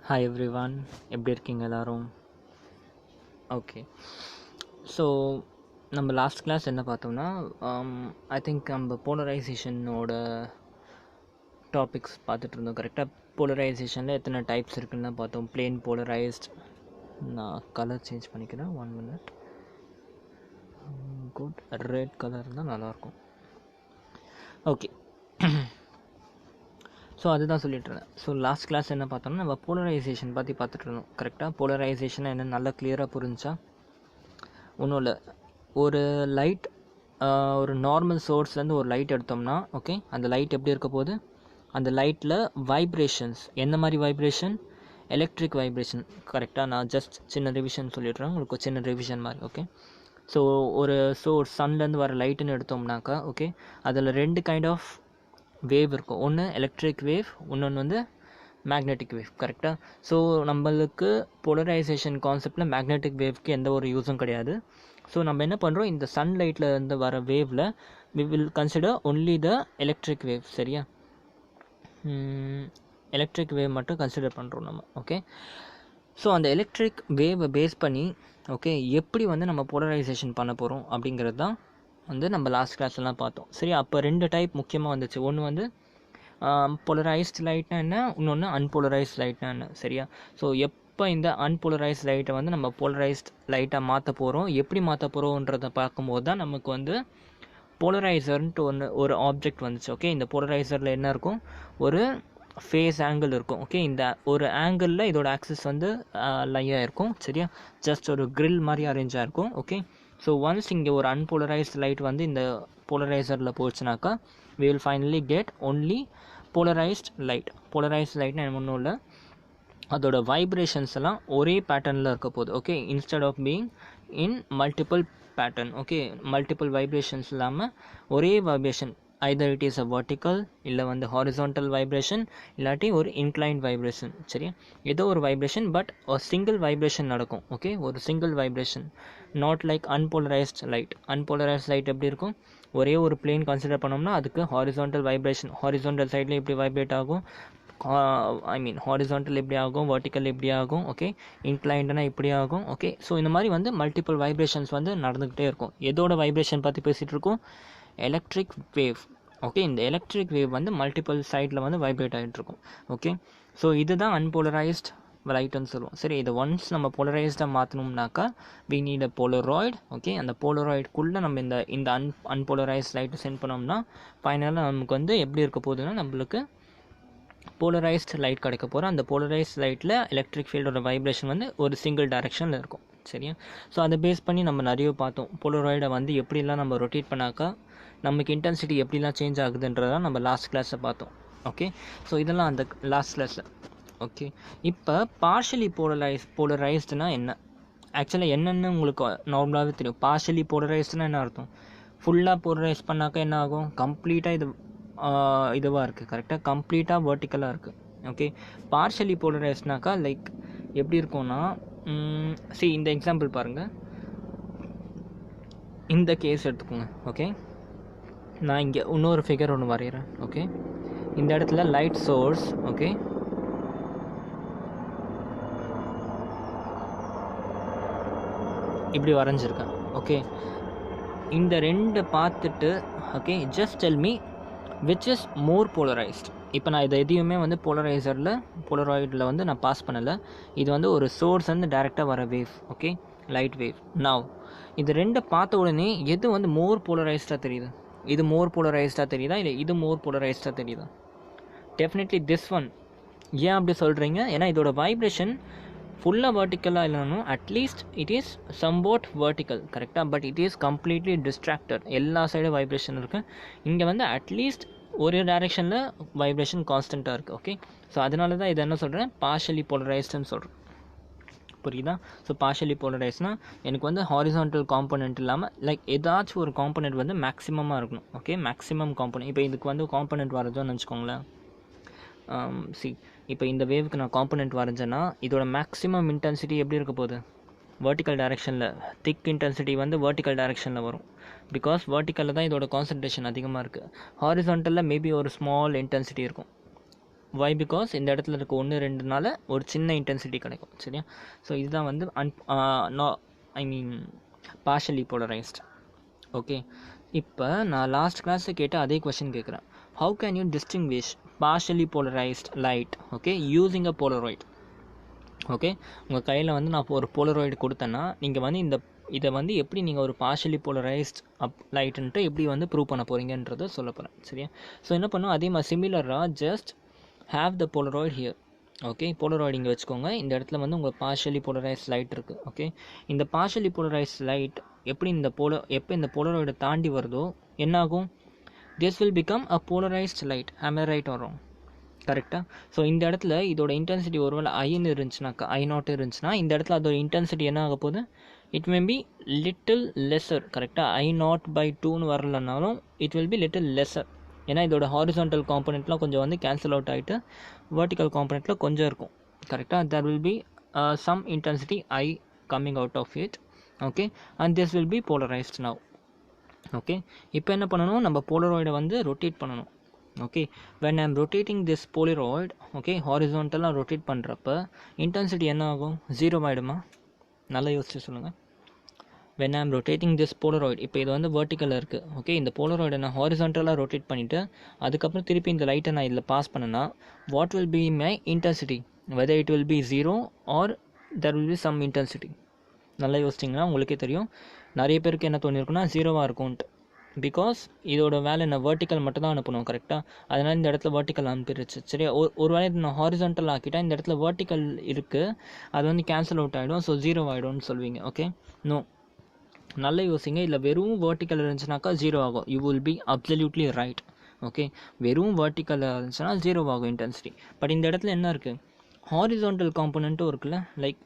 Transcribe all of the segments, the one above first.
Hi everyone, எப்படி இருக்கீங்க எல்லோரும்? ஓகே, ஸோ நம்ம லாஸ்ட் கிளாஸ் என்ன பார்த்தோம்னா, ஐ திங்க் நம்ம போலரைசேஷனோட டாபிக்ஸ் பார்த்துட்டு இருந்தோம். கரெக்டாக போலரைசேஷனில் எத்தனை டைப்ஸ் இருக்குன்னு தான் பார்த்தோம். பிளேன் போலரைஸ்ட், நான் கலர் சேஞ்ச் பண்ணிக்கிறேன் 1 minute. குட், ரெட் கலர் இருந்தால் நல்லாயிருக்கும். ஓகே, ஸோ அதுதான் சொல்லிட்டு இருந்தேன். ஸோ லாஸ்ட் கிளாஸ் என்ன பார்த்தோம்னா, நம்ம போலரைசேஷன் பற்றி பார்த்துட்டு இருந்தோம். கரெக்டாக போலரைசேஷன் என்ன நல்லா கிளியராக புரிஞ்சா? ஒன்றும் இல்லை, ஒரு லைட், ஒரு நார்மல் சோர்ஸ்லேருந்து ஒரு லைட் எடுத்தோம்னா, ஓகே, அந்த லைட் எப்படி இருக்க போகுது? அந்த லைட்டில் வைப்ரேஷன்ஸ், எந்த மாதிரி வைப்ரேஷன்? Electric vibration. கரெக்டாக நான் ஜஸ்ட் சின்ன ரிவிஷன் சொல்லிடுறேன், உங்களுக்கு சின்ன ரிவிஷன் மாதிரி. ஓகே, ஸோ ஒரு சோர்ஸ் சன்லேருந்து வர லைட்டுன்னு எடுத்தோம்னாக்கா, ஓகே, அதில் 2 கைண்ட் ஆஃப் வேவ் இருக்கும். ஒன்று எலக்ட்ரிக் வேவ், இன்னொன்று வந்து மேக்னெட்டிக் வேவ். கரெக்டாக? ஸோ நம்மளுக்கு போலரைசேஷன் கான்செப்டில் மேக்னெட்டிக் வேவ்க்கு எந்த ஒரு யூஸும் கிடையாது. ஸோ நம்ம என்ன பண்ணுறோம், இந்த சன்லைட்டில் இருந்து வர வேவில் we will consider only the electric wave. சரியா? எலக்ட்ரிக் வேவ் மட்டும் கன்சிடர் பண்ணுறோம் நம்ம. ஓகே, ஸோ அந்த எலக்ட்ரிக் வேவை பேஸ் பண்ணி, ஓகே, எப்படி வந்து நம்ம போலரைசேஷன் பண்ண போகிறோம் அப்படிங்கிறது தான் வந்து நம்ம லாஸ்ட் கிளாஸ்லாம் பார்த்தோம். சரி, அப்போ 2 டைப் முக்கியமாக வந்துச்சு. ஒன்று வந்து போலரைஸ்ட் லைட்னா என்ன, இன்னொன்று அன்போலரைஸ்ட் லைட்னா என்ன. சரியா? ஸோ எப்போ இந்த அன்போலரைஸ்ட் லைட்டை வந்து நம்ம போலரைஸ்ட் லைட்டாக மாற்ற போகிறோம், எப்படி மாற்ற போகிறோன்றதை பார்க்கும்போது தான் நமக்கு வந்து போலரைசர்ன்ட்டு ஒரு ஆப்ஜெக்ட் வந்துச்சு. ஓகே, இந்த போலரைசரில் என்ன இருக்கும்? ஒரு ஃபேஸ் ஆங்கிள் இருக்கும். ஓகே, இந்த ஒரு ஆங்கிளில் இதோட ஆக்சிஸ் வந்து லையாக இருக்கும். சரியா? ஜஸ்ட் ஒரு கிரில் மாதிரி அரேஞ்ச் ஆகிருக்கும். ஓகே, ஸோ ஒன்ஸ் இங்கே ஒரு அன்போலரைஸ்ட் லைட் வந்து இந்த போலரைசரில் போச்சுனாக்கா we will finally get only polarized light. polarized lightனா ஒன்றும் இல்லை, அதோட வைப்ரேஷன்ஸ் எல்லாம் ஒரே பேட்டர்னில் இருக்க போகுது. Okay, instead of being in multiple pattern. Okay, multiple vibrations இல்லாமல் ஒரே vibration, either it is a vertical இல்லை வந்து horizontal vibration இல்லாட்டி ஒரு inclined vibration. சரியா? ஏதோ ஒரு வைப்ரேஷன், பட் ஒரு சிங்கிள் வைப்ரேஷன் நடக்கும். ஓகே, ஒரு single vibration, not like unpolarized light. Unpolarized light எப்படி இருக்கும்? ஒரே ஒரு பிளேன் கன்சிடர் பண்ணோம்னா அதுக்கு ஹாரிசான்டல் வைப்ரேஷன், ஹாரிசான்டல் சைடில் எப்படி வைப்ரேட் ஆகும், ஐ மீன் ஹாரிசான்டல் எப்படி ஆகும், வெர்டிக்கல் எப்படி ஆகும், ஓகே, இன்க்ளைண்டனா இப்படி ஆகும். ஓகே, ஸோ இந்த மாதிரி வந்து மல்டிபிள் வைப்ரேஷன்ஸ் வந்து நடந்துக்கிட்டே இருக்கும். எதோட வைப்ரேஷன் பற்றி பேசிகிட்டு இருக்கோம்? Electric wave. ஓகே, இந்த எலக்ட்ரிக் வேவ் வந்து மல்டிபிள் சைடில் வந்து வைப்ரேட் ஆகிட்டு இருக்கும். ஓகே, ஸோ இதுதான் அன்போலரைஸ்ட் லைட்டுன்னு சொல்லுவோம். சரி, இதை ஒன்ஸ் நம்ம போலரைஸ்டாக மாற்றணும்னாக்கா we need a polaroid. Okay, அந்த போலராய்டுக்குள்ளே நம்ம இந்த அன்போலரைஸ்ட் லைட்டை சென்ட் பண்ணோம்னா ஃபைனலாக நமக்கு வந்து எப்படி இருக்க போகுதுன்னா, நம்மளுக்கு போலரைஸ்ட் லைட் கிடைக்க போகிறோம். அந்த போலரைஸ்ட் லைட்டில் எலக்ட்ரிக் ஃபீல்டோட வைப்ரேஷன் வந்து ஒரு சிங்கிள் டைரெக்ஷனில் இருக்கும். சரியா? ஸோ அதை பேஸ் பண்ணி நம்ம நிறைய பார்த்தோம். போலராய்டை வந்து எப்படிலாம் நம்ம ரொட்டேட் பண்ணாக்கா நமக்கு இன்டென்சிட்டி எப்படிலாம் சேஞ்ச் ஆகுதுன்றதான் நம்ம லாஸ்ட் கிளாஸை பார்த்தோம். ஓகே, ஸோ இதெல்லாம் அந்த லாஸ்ட் கிளாஸில். ஓகே, இப்போ பார்ஷியலி போலரைஸ்டுனா என்ன? ஆக்சுவலாக என்னென்னு உங்களுக்கு நார்மலாகவே தெரியும். பார்ஷியலி போலரைஸ்டுனா என்ன அர்த்தம்? ஃபுல்லாக போலரைஸ் பண்ணாக்கா என்ன ஆகும்? கம்ப்ளீட்டாக இதுவாக இருக்குது. கரெக்டாக கம்ப்ளீட்டாக வெர்டிக்கலாக இருக்குது. ஓகே, பார்ஷியலி போலரைஸ்ட்னாக்கா லைக் எப்படி இருக்கும்னா, இந்த எக்ஸாம்பிள் பாருங்கள், இந்த கேஸ் எடுத்துக்கோங்க. ஓகே, நான் இங்கே இன்னொரு ஃபிகர் ஒன்று வரைகிறேன். ஓகே, இந்த இடத்துல லைட் சோர்ஸ், ஓகே, இப்படி வரைஞ்சிருக்கேன். ஓகே, இந்த 2 பார்த்துட்டு, okay, just tell me which is more polarized. இப்போ நான் இதை எதையுமே வந்து போலராய்டில் வந்து நான் பாஸ் பண்ணலை. இது வந்து ஒரு சோர்ஸ் வந்து டைரெக்டாக வர wave. Okay, light wave. Now இது 2 பார்த்த உடனே எது வந்து மோர் போலரைஸ்டாக தெரியுது? இது மோர் போலரைஸ்டாக தெரியுதா, இல்லை இது மோர் போலரைஸ்டாக தெரியுதா? Definitely this one. ஏன் அப்படி சொல்கிறீங்க? ஏன்னா இதோட வைப்ரேஷன் ஃபுல்லாக வெர்டிக்கலாக இல்லைனாலும் at least it is somewhat vertical. கரெக்டாக? But it is completely distracted. எல்லா சைடும் வைப்ரேஷன் இருக்குது. இங்கே வந்து அட்லீஸ்ட் ஒரு டைரெக்ஷனில் வைப்ரேஷன் கான்ஸ்டண்ட்டாக இருக்குது. ஓகே, ஸோ அதனால தான் இதை என்ன சொல்கிறேன், பார்ஷியலி போலரைஸ்டுன்னு சொல்கிறேன். புரியுதா? ஸோ பார்ஷியலி போலரைஸ்னால் எனக்கு வந்து ஹாரிசான்டல் காம்பனண்ட் இல்லாமல் லைக் ஏதாச்சும் ஒரு காம்பனண்ட் வந்து மேக்ஸிமமாக இருக்கணும். Okay, maximum component. இப்போ இதுக்கு வந்து காம்பனண்ட் வரைஞ்சோன்னு வச்சுக்கோங்களேன். இப்போ இந்த வேவுக்கு நான் காம்பனண்ட் வரைஞ்சேன்னா இதோட மேக்ஸிமம் இன்டென்சிட்டி எப்படி இருக்க போகுது? வெர்டிக்கல் டைரெக்ஷனில். திக் இன்டென்சிட்டி வந்து வெர்டிக்கல் டைரெக்ஷனில் வரும். பிகாஸ் வெர்டிக்கலில் தான் இதோட கான்சன்ட்ரேஷன் அதிகமாக இருக்குது. ஹாரிசான்டலில் மேபி ஒரு ஸ்மால் இன்டென்சிட்டி இருக்கும். வை பிகாஸ் இந்த இடத்துல இருக்க 1-2னால ஒரு சின்ன இன்டென்சிட்டி கிடைக்கும். சரியா? ஸோ இதுதான் வந்து பார்ஷலி போலரைஸ்ட். ஓகே, இப்போ நான் லாஸ்ட் கிளாஸில் கேட்ட அதே கொஷின் கேட்குறேன். How can you distinguish partially polarized light okay using a polaroid? Okay, உங்கள் கையில் வந்து நான் ஒரு போலராய்டு கொடுத்தேன்னா நீங்கள் வந்து இதை வந்து எப்படி நீங்கள் ஒரு பார்ஷலி போலரைஸ்ட் லைட்டுன்ட்டு எப்படி வந்து ப்ரூவ் பண்ண போகிறீங்கன்றதை சொல்ல போகிறேன். சரியா? ஸோ என்ன பண்ணும், அதே மாதிரி சிமிலராக just have the polaroid here. Okay, polaroid இங்கே வச்சுக்கோங்க. இந்த இடத்துல வந்து உங்கள் பார்ஷலி போலரைஸ்ட் லைட் இருக்குது. ஓகே, இந்த பார்ஷலி போலரைஸ்ட் லைட் எப்படி எப்போ இந்த போலராய்டை தாண்டி வருதோ என்னாகும்? This will become a polarized light. am I right or wrong? கரெக்டாக? ஸோ இந்த இடத்துல இதோட இன்டென்சிட்டி ஒருவேளை ஐன்னு இருந்துச்சுனாக்கா, I0 இருந்துச்சுன்னா இந்த இடத்துல அதோட இன்டென்சிட்டி என்ன ஆக போகுது? It may be little lesser. கரெக்டாக? I0/2ன்னு வரலனாலும் it will be little lesser. ஏன்னா இதோட ஹாரிசான்டல் காம்பனெண்ட்லாம் கொஞ்சம் வந்து கேன்சல் அவுட் ஆகிட்டு வெர்டிக்கல் காம்பனெண்ட்டில் கொஞ்சம் இருக்கும். கரெக்டாக? There will be some intensity I coming out of it. Okay, and this will be polarized now. Okay, இப்போ என்ன பண்ணணும், நம்ம போலராய்டை வந்து ரொட்டேட் பண்ணணும். Okay, when I am rotating this polaroid, okay, ஹாரிசான்டலாக ரொட்டேட் பண்ணுறப்ப இன்டென்சிட்டி என்ன ஆகும்? 0 ஆகிடுமா? நல்லா யோசிச்சு சொல்லுங்கள். when I am rotating this polaroid, இப்போ இது வந்து வெர்டிக்கலில் இருக்குது. ஓகே, இந்த போலராய்டை நான் ஹாரிசான்டலாக ரொட்டேட் பண்ணிவிட்டு அதுக்கப்புறம் திருப்பி இந்த லைட்டை நான் இதில் பாஸ் பண்ணேன்னா what will be my intensity? whether it will be 0 or there will be some intensity. நல்லா யோசிச்சிங்கன்னா உங்களுக்கே தெரியும். நிறைய பேருக்கு என்ன தோணிருக்குன்னா 0வாக இருக்கும்ன்ட்டு. பிகாஸ் இதோட வேலை என்ன, வெர்டிக்கல் மட்டும் தான் அனுப்பணும். கரெக்டாக? அதனால் இந்த இடத்துல வெர்டிக்கல் அனுப்பிடுச்சு. சரியா? ஒரு வேலை நான் ஹாரிசான்டல் ஆக்கிட்டேன், இந்த இடத்துல வெர்டிக்கல் இருக்குது, அது வந்து கேன்சல் அவுட் ஆகிடும். ஸோ 0 ஆகிடும்னு சொல்வீங்க. ஓகே, நோ, நல்ல யோசிங்க. இல்லை வெறும் வெர்டிக்கல் இருந்துச்சுனாக்கா 0 ஆகும். You will be absolutely right. Okay, வெறும் வெர்டிக்கல் இருந்துச்சுன்னா 0 ஆகும் இன்டென்சிட்டி. பட் இந்த இடத்துல என்ன இருக்குது? ஹாரிசான்டல் காம்பனண்ட்டும் இருக்குல்ல, லைக்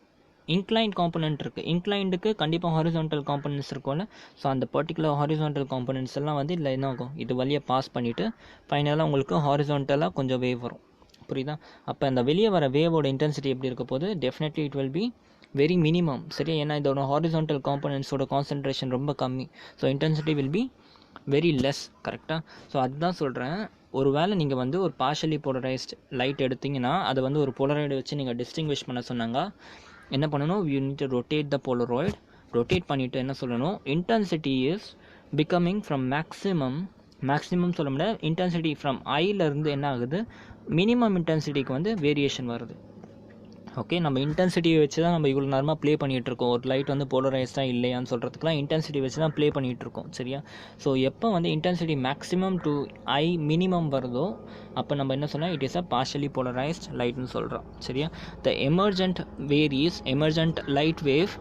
இன்க்ளைன்ட் காம்பனண்ட் இருக்குது. இன்க்ளைண்டுக்கு கண்டிப்பாக ஹாரிசான்டல் காம்பனன்ட்ஸ் இருக்கும்ல. ஸோ அந்த பர்டிகுலர் ஹாரிசான்டல் காம்பனன்ட்ஸ் எல்லாம் வந்து இதில் என்ன ஆகும், இது வழியாக பாஸ் பண்ணிவிட்டு ஃபைனலாக உங்களுக்கு ஹாரிசான்டலாக கொஞ்சம் வேவ் வரும். புரியுதா? அப்போ அந்த வெளியே வர வேவோட இன்டென்சிட்டி எப்படி இருக்க போது? Definitely it will be very minimum. சரியா? ஏன்னா இதோட ஹாரிசான்டல் காம்பனன்ட்ஸோட கான்சன்ட்ரேஷன் ரொம்ப கம்மி. So intensity will be very less. கரெக்டாக? ஸோ அதுதான் சொல்கிறேன். ஒரு வேளை நீங்கள் வந்து ஒரு பார்ஷலி போலரைஸ்ட் லைட் எடுத்திங்கன்னா அதை வந்து ஒரு போலராய்டு வச்சு நீங்கள் டிஸ்டிங்விஷ் பண்ண சொன்னாங்க. என்ன பண்ணணும்? You need to rotate the Polaroid. Rotate பண்ணிவிட்டு என்ன சொல்லணும்? Intensity is becoming from maximum சொல்ல முடியாது, இன்டென்சிட்டி ஃப்ரம் ஐலேருந்து என்ன ஆகுது, மினிமம் இன்டென்சிட்டிக்கு வந்து வேரியேஷன் வருது. ஓகே, நம்ம இன்டென்சிட்டியை வச்சு தான் நம்ம இவ்வளோ நேரமாக ப்ளே பண்ணிகிட்ருக்கோம். ஒரு லைட் வந்து போலரைஸ்டாக இல்லையான்னு சொல்கிறதுக்குலாம் இன்டென்சிட்டி வச்சு தான் ப்ளே பண்ணிகிட்ருக்கோம். சரியா? ஸோ எப்போ வந்து intensity maximum to I minimum வருதோ அப்போ நம்ம என்ன சொன்னால் it is a partially polarized லைட்னு சொல்கிறோம். சரியா? The emergent light wave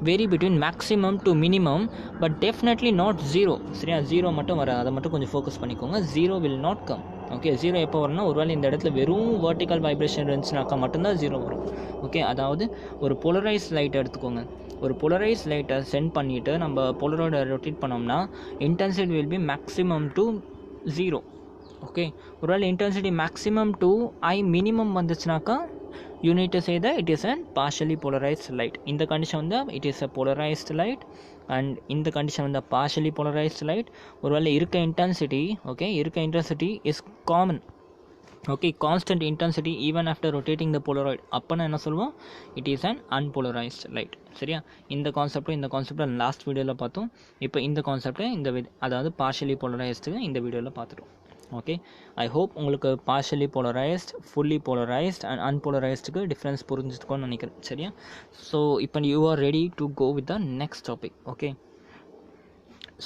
vary between maximum to minimum, but definitely not 0. சரியா? 0 மட்டும் வராது, அதை மட்டும் கொஞ்சம் ஃபோக்கஸ் பண்ணிக்கோங்க. 0 வில் நாட் கம். ஓகே, 0 எப்போ வரும்னா ஒருவேளை இந்த இடத்துல வெறும் வெர்டிக்கல் வைப்ரேஷன் இருந்துச்சுனாக்கா மட்டும்தான் 0 வரும். ஓகே, அதாவது ஒரு போலரைஸ் லைட் எடுத்துக்கோங்க. ஒரு போலரைஸ் லைட்டை சென்ட் பண்ணிவிட்டு நம்ம போலராய்டை ரொட்டேட் பண்ணோம்னா intensity will be maximum to 0. Okay, ஒருவேளை intensity maximum to I minimum வந்துச்சுனாக்கா you need to say that it is a partially polarized light. In the condition வந்து it is a polarized light, and in the condition வந்து partially polarized light. ஒருவேளை இருக்க intensity, okay, இருக்க intensity is common. Okay, constant intensity even after rotating the polaroid. அப்போனா என்ன சொல்லுவோம்? It is an unpolarized light. சரியா? இந்த கான்செப்டை லாஸ்ட் வீடியோவில் பார்த்தோம். இப்போ இந்த கான்செப்டை அதாவது பார்ஷலி போலரைஸ்டு இந்த வீடியோவில் பார்த்துட்டோம். ஓகே, ஐ ஹோப் உங்களுக்கு partially polarized, fully polarized and அன்போலரைஸ்டுக்கு டிஃப்ரென்ஸ் புரிஞ்சுக்கோன்னு நினைக்கிறேன். சரியா? ஸோ இப்போ you are ready to go with the next topic. Okay,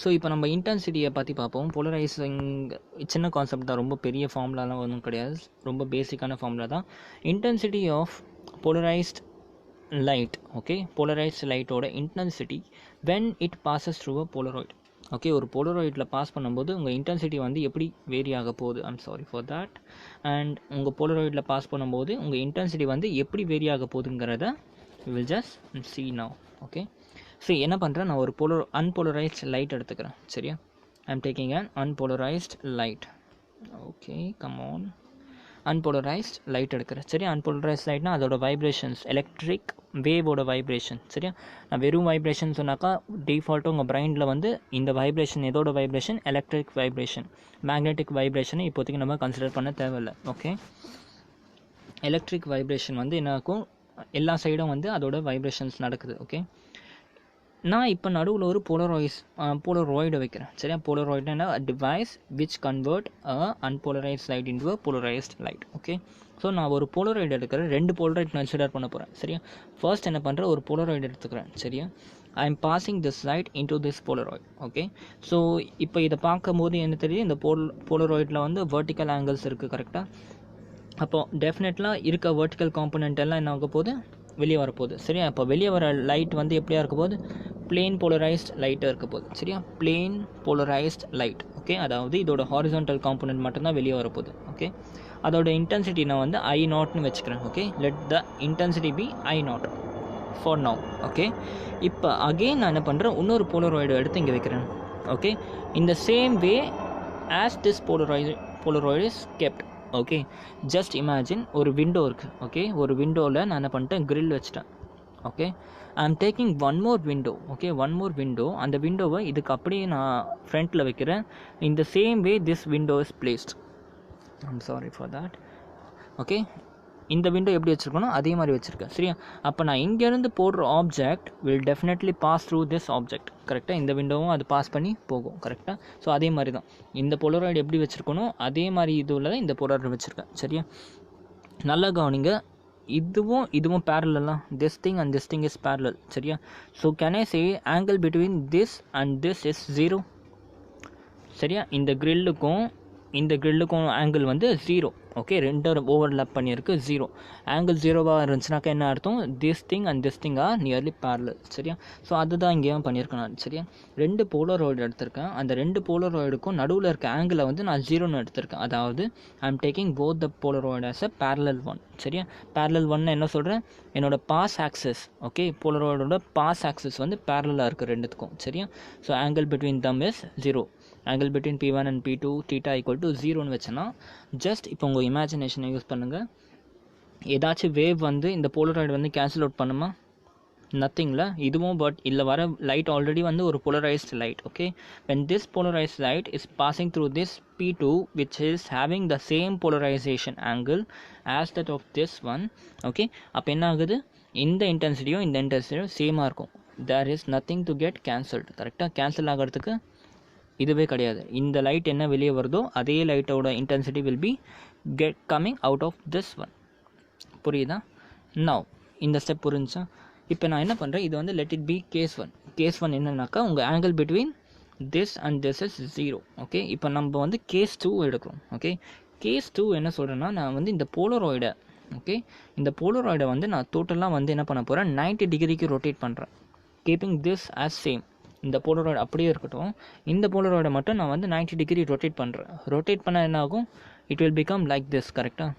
so இப்போ நம்ம இன்டென்சிட்டியை பற்றி பார்ப்போம். போலரைசிங் சின்ன கான்செப்ட் தான், ரொம்ப பெரிய ஃபார்முலாலாம் ஒன்றும் கிடையாது, ரொம்ப பேசிக்கான ஃபார்முலா தான். Intensity of polarized light. Okay, polarized லைட்டோட intensity when it passes through a polaroid. Okay, ஒரு போலராய்டில் பாஸ் பண்ணும்போது உங்கள் இன்டென்சிட்டி வந்து எப்படி வேரி ஆக போகுது, I'm sorry for that. And உங்கள் போலராய்டில் பாஸ் பண்ணும்போது உங்கள் இன்டென்சிட்டி வந்து எப்படி வேரி ஆக போகுதுங்கிறத we will just see now. Okay, சரி, என்ன பண்ணுறேன், நான் ஒரு அன்போலரைஸ்ட் லைட் எடுத்துக்கிறேன். சரியா? I'm taking an unpolarized light. Okay, come on, unpolarized light எடுக்கிறேன். சரியா? அன்போலரைஸ்ட் லைட்னா அதோட வைப்ரேஷன்ஸ், எலக்ட்ரிக் வேவோட வைப்ரேஷன். சரியா? நான் வெறும் வைப்ரேஷன் சொன்னாக்கா டிஃபால்ட்டாக உங்கள் பிரைண்டில் வந்து இந்த வைப்ரேஷன் எதோட வைப்ரேஷன், எலக்ட்ரிக் வைப்ரேஷன். மேக்னெட்டிக் வைப்ரேஷனை இப்போதைக்கு நம்ம கன்சிடர் பண்ண தேவையில்லை. ஓகே, எலக்ட்ரிக் வைப்ரேஷன் வந்து என்ன ஆகும், எல்லா சைடும் வந்து அதோட வைப்ரேஷன்ஸ் நடக்குது. ஓகே, நான் இப்போ நடுவில் ஒரு போலராய்டை வைக்கிறேன். சரியா, போலராய்டுனா என்ன, device which convert unpolarized light into a polarized light. Okay, so நான் ஒரு போலராய்டு எடுக்கிறேன், 2 போலராய்டு கன்சிடர் பண்ண போகிறேன். சரியா, ஃபர்ஸ்ட் என்ன பண்ணுறேன், ஒரு போலராய்டு எடுத்துக்கிறேன். சரியா, ஐ am passing this light into this Polaroid. Okay, so இப்போ இதை பார்க்கும்போது என்ன தெரியுது, இந்த போலராய்டில் வந்து வெர்டிக்கல் ஆங்கிள்ஸ் இருக்குது. கரெக்டாக, அப்போது டெஃபினெட்லாக இருக்க வெர்டிக்கல் காம்பனண்ட் எல்லாம் என்ன ஆக போகுது, வெளியே வரப்போகுது. சரியா, இப்போ வெளியே வர லைட் வந்து எப்படியா இருக்க போகுது, பிளேன் போலரைஸ்ட் லைட்டாக இருக்க போகுது. சரியா, பிளேன் போலரைஸ்ட் லைட். ஓகே, அதாவது இதோட ஹாரிசான்டல் காம்பனண்ட் மட்டும்தான் வெளியே வரப்போகுது. ஓகே, அதோட இன்டென்சிட்டி நான் வந்து I0ன்னு வச்சுக்கிறேன். Okay, let the intensity be I0 for now. Okay, இப்போ அகெயின் நான் என்ன பண்ணுறேன், இன்னொரு போலராய்டு எடுத்து இங்கே வைக்கிறேன். ஓகே, இந்த same way as this Polaroid is kept. Okay, just imagine ஒரு விண்டோ இருக்குது. ஓகே, ஒரு விண்டோவில் நான் என்ன பண்ணிட்டேன், கிரில் வச்சுட்டேன். Okay, I am taking one more window. Okay, one more window, அந்த விண்டோவை இதுக்கு அப்படியே நான் ஃப்ரண்ட்டில் வைக்கிறேன். இந்த same way this window is placed. I'm sorry for that. Okay, இந்த விண்டோ எப்படி வச்சுருக்கணும் அதே மாதிரி வச்சுருக்கேன். சரியா, அப்போ நான் இங்கேருந்து போடுற object will definitely pass through this object. கரெக்டாக, இந்த விண்டோவும் அது பாஸ் பண்ணி போகும். கரெக்டாக, ஸோ அதே மாதிரி தான் இந்த போலராய்டு எப்படி வச்சுருக்கணும் அதே மாதிரி இதுவில் தான் இந்த போலராய்டு வச்சுருக்கேன். சரியா, நல்லா கவனிங்க, இதுவும் பேரலெல்லாம், this thing and this thing is parallel. சரியா, so can I say angle between this and this is 0. சரியா, இந்த கிரில்லுக்கும் ஆங்கிள் வந்து 0. ஓகே, ரெண்டும் ஓவர்லேப் பண்ணியிருக்கு 0. ஆங்கிள் 0வாக இருந்துச்சுனாக்கா என்ன அர்த்தம், this thing and this thing are nearly parallel. சரியா, ஸோ அதுதான் இங்கேயும் பண்ணியிருக்கேன் நான். சரியா, 2 போலராய்டு எடுத்திருக்கேன், அந்த 2 போலராய்டுக்கும் நடுவில் இருக்க ஆங்கிளை வந்து நான் 0ன்னு எடுத்திருக்கேன். அதாவது I am taking both the polaroid as a parallel one. சரியா, பேரலல் ஒன்னு என்ன சொல்கிறேன், என்னோட பாஸ் ஆக்சஸ். ஓகே, போலராய்டோட பாஸ் ஆக்சஸ் வந்து பேரலாக இருக்குது ரெண்டுத்துக்கும். சரியா, so angle between them is 0. Angle between P1 and P2 θ = 0ன்னு வச்சேன்னா, ஜஸ்ட் இப்போ உங்கள் இமேஜினேஷனை யூஸ் பண்ணுங்கள். ஏதாச்சும் வேவ் வந்து இந்த போலராய்டு வந்து கேன்சல் அவுட் பண்ணுமா, நத்திங்கில். இதுவும் பட் இல்லை வர லைட் ஆல்ரெடி வந்து ஒரு polarized light. Okay, when this polarized light is passing through this P2 which is having the same polarization angle as that of this one. Okay, அப்போ என்ன ஆகுது, இந்த இன்டென்சிட்டியும் சேமாக இருக்கும். there is nothing to get cancelled. கரெக்டாக, cancel ஆகிறதுக்கு இதுவே கிடையாது. இந்த லைட் என்ன வெளியே வருதோ அதே லைட்டோட intensity will be coming out of this one. புரியுதா? நவ் இந்த ஸ்டெப் புரிஞ்சா? இப்போ நான் என்ன பண்ணுறேன், இது வந்து let it be case 1. Case 1 என்னன்னாக்கா உங்கள் angle between this and this is 0. Okay, இப்போ நம்ம வந்து கேஸ் 2 எடுக்கிறோம். ஓகே, கேஸ் 2 என்ன சொல்கிறேன்னா, நான் வந்து இந்த போலராய்டை இந்த போலராய்டை வந்து நான் டோட்டலாக வந்து என்ன பண்ண போகிறேன், 90 டிகிரிக்கு ரொட்டேட் பண்ணுறேன். Keeping this as same. இந்த போலராய்டு அப்படியே இருக்கட்டும், இந்த போலராய்டை மட்டும் நான் வந்து 90 டிகிரி ரொட்டேட் பண்ணுறேன். ரொட்டேட் பண்ணால் என்ன ஆகும், it will become like this. கரெக்டாக,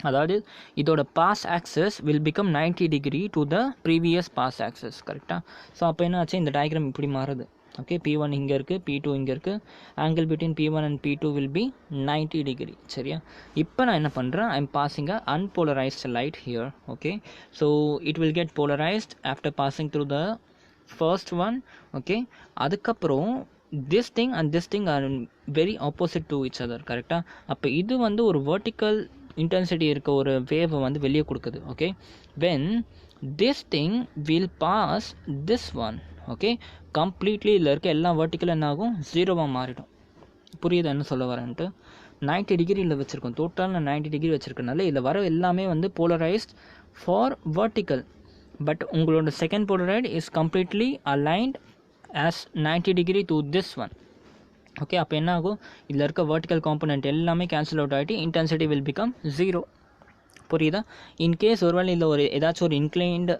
அதாவது இதோட pass axis will become 90 degree to the previous pass axis. கரெக்டாக, ஸோ அப்போ என்ன ஆச்சு, இந்த டயக்ராம் இப்படி மாறுது. ஓகே, P1 இங்கே இருக்குது, P2 இங்கே இருக்குது, angle between P1 and P2 will be 90 degree. சரியா, இப்போ நான் என்ன பண்ணுறேன், I am passing a unpolarized light here. Okay, so it will get polarized after passing through the first one. Okay, அதுக்கப்புறம் this thing and this thing are very opposite to each other. கரெக்டாக, அப்போ இது வந்து ஒரு vertical intensity இருக்க ஒரு வேவை வந்து வெளியே கொடுக்குது. Okay, when this thing will pass this one. Okay, completely இதில் இருக்க எல்லா vertical என்ன ஆகும், 0வாக மாறிடும். புரியுது என்ன சொல்ல வரேன்ட்டு? 90 டிகிரியில் வச்சுருக்கோம், டோட்டலாக 90 டிகிரி வச்சுருக்கனால இதில் வர எல்லாமே வந்து போலரைஸ்ட் ஃபார் vertical. பட் உங்களோட second Polaroid is completely aligned as 90 degree to this one. Okay, அப்போ என்ன ஆகும், இதில் இருக்க வெர்டிக்கல் காம்பனண்ட் எல்லாமே கேன்சல் அவுட் ஆகிட்டு இன்டென்சிட்டி வில் பிகம் 0. புரியுதா? இன்கேஸ் ஒருவேளை இல்லை ஏதாச்சும் ஒரு இன்க்ளைன்டு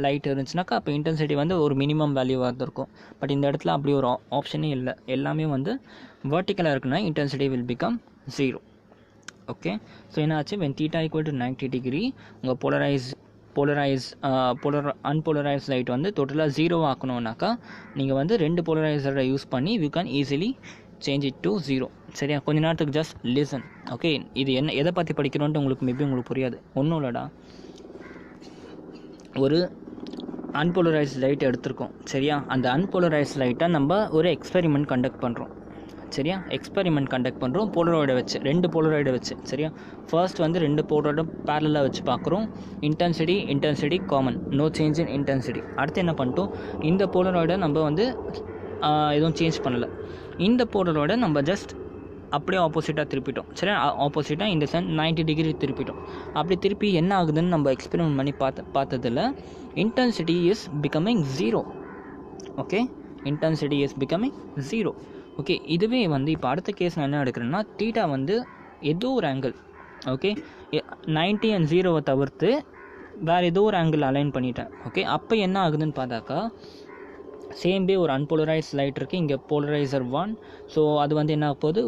லைட் இருந்துச்சுனாக்கா அப்போ இன்டென்சிட்டி வந்து ஒரு மினிமம் வேல்யூவாக இருந்திருக்கும். பட் இந்த இடத்துல அப்படி ஒரு ஆப்ஷனே இல்லை, எல்லாமே வந்து வெர்டிக்கலாக இருக்குன்னா intensity will become 0. Okay, so என்ன ஆச்சு, when θ = 90 டிகிரி உங்கள் அன்போலரைஸ் லைட் வந்து டோட்டலாக 0 ஆக்கணும்னாக்கா நீங்கள் வந்து 2 போலரைசரை யூஸ் பண்ணி you can easily change it to 0. சரியா, கொஞ்ச நேரத்துக்கு ஜஸ்ட் லிசன். ஓகே, இது எதை பற்றி படிக்கிறோன்ட்டு உங்களுக்கு புரியாது. ஒன்றும் இல்லைடா, ஒரு அன்போலரைஸ் லைட் எடுத்திருக்கோம். சரியா, அந்த அன்போலரைஸ் லைட்டை நம்ம ஒரு எக்ஸ்பெரிமெண்ட் கண்டக்ட் பண்ணுறோம். சரியா. எக்ஸ்பெரிமெண்ட் கண்டக்ட் பண்ணுறோம் போலராய்டை வச்சு, 2 போலராய்டை வச்சு, சரியா. ஃபர்ஸ்ட் வந்து 2 போலராய்டை பேரலாக வச்சு பார்க்குறோம். Intensity common, no change in intensity. அடுத்து என்ன பண்ணிட்டோம், இந்த போலராய்டை நம்ம வந்து எதுவும் சேஞ்ச் பண்ணலை. இந்த போலராய்டை நம்ம ஜஸ்ட் அப்படியே ஆப்போசிட்டாக திருப்பிட்டோம், சரியா. ஆப்போசிட்டாக இந்த சென்ஸ் 90 டிகிரி திருப்பிட்டோம். அப்படி திருப்பி என்ன ஆகுதுன்னு நம்ம எக்ஸ்பெரிமெண்ட் பண்ணி பார்த்ததில் intensity is becoming 0. Okay, intensity is becoming 0. Okay, இதுவே வந்து இப்போ அடுத்த கேஸ் நான் என்ன எடுக்கிறேன்னா, தீட்டா வந்து ஏதோ ஒரு ஆங்கிள், ஓகே 90 and 0 தவிர்த்து வேறு ஏதோ ஒரு ஆங்கிள் அலைன் பண்ணிட்டேன். ஓகே, அப்போ என்ன ஆகுதுன்னு பார்த்தாக்கா, சேம் வே ஒரு அன்போலரைஸ் லைட் இருக்குது, இங்கே போலரைசர் 1. ஸோ அது வந்து என்ன ஆக போகுது,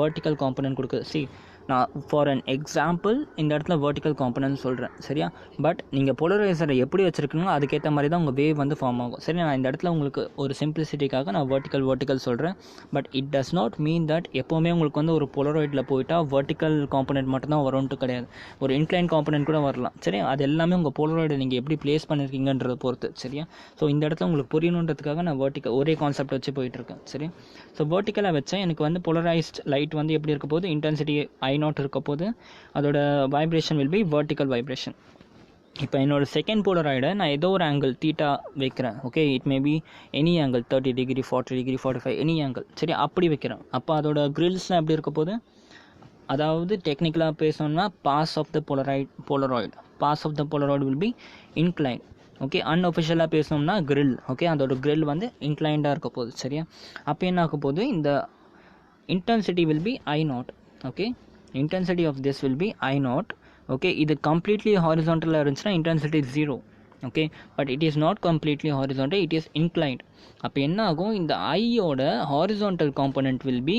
வெர்டிக்கல் காம்பனன்ட் கொடுக்குது. சி, நான் ஃபார் அன் எக்ஸாம்பிள் இந்த இடத்துல வெர்டிக்கல் காம்பனன்ட் சொல்கிறேன், சரியா. பட் நீங்கள் போலரைசரை எப்படி வச்சுருக்கீங்களோ அதுக்கேற்ற மாதிரி தான் உங்கள் வேவ் வந்து ஃபார்ம் ஆகும், சரி. நான் இந்த இடத்துல உங்களுக்கு ஒரு சிம்பிளிசிட்டிக்காக நான் வெர்டிக்கல் சொல்கிறேன். But it does not mean that எப்போவுமே உங்களுக்கு வந்து ஒரு போலராய்டில் போயிட்டால் வெர்டிக்கல் காம்பனன்ட் மட்டும்தான் வரும்ன்ட்டு கிடையாது. ஒரு இன்க்ளைன் காம்பனன்ட் கூட வரலாம், சரி. அது எல்லாமே உங்கள் போலராய்டை நீங்கள் எப்படி ப்ளேஸ் பண்ணியிருக்கீங்கன்றதை பொறுத்து, சரியா. ஸோ இந்த இடத்துல உங்களுக்கு புரியணுன்றதுக்காக நான் ஒரே கான்செப்ட் வச்சு போயிட்டுருக்கேன், சரி. ஸோ வெர்டிக்கலாக வச்சா எனக்கு வந்து போலரைஸ்ட் லைட் வந்து எப்படி இருக்க போது, இன்டென்சிட்டி I0 இருக்க போது, அதோட vibration will be vertical vibration. இப்போ என்னோட செகண்ட் போலராய்டை நான் ஏதோ ஒரு ஆங்கிள் தீட்டா வைக்கிறேன். Okay, it may be any angle, 30 degree 40 degree 45 any angle, சரி. அப்படி வைக்கிறேன். அப்போ அதோட கிரில்ஸ்லாம் எப்படி இருக்க போது, அதாவது டெக்னிக்கலாக பேசணும்னா pass of the polaroid will be incline. Okay, அன்அஃபிஷியலாக பேசணும்னா கிரில். ஓகே, அதோட கிரில் வந்து இன்க்ளைண்டாக இருக்க போகுது, சரியா. அப்போ என்ன ஆக போகுது, இந்த intensity will B I0. Okay, intensity of this will be I0. okay, இது completely horizontal இருந்துச்சுன்னா intensity is 0. okay, but it is not completely horizontal, it is inclined. அப்போ என்ன ஆகும், இந்த I ஓட horizontal component will be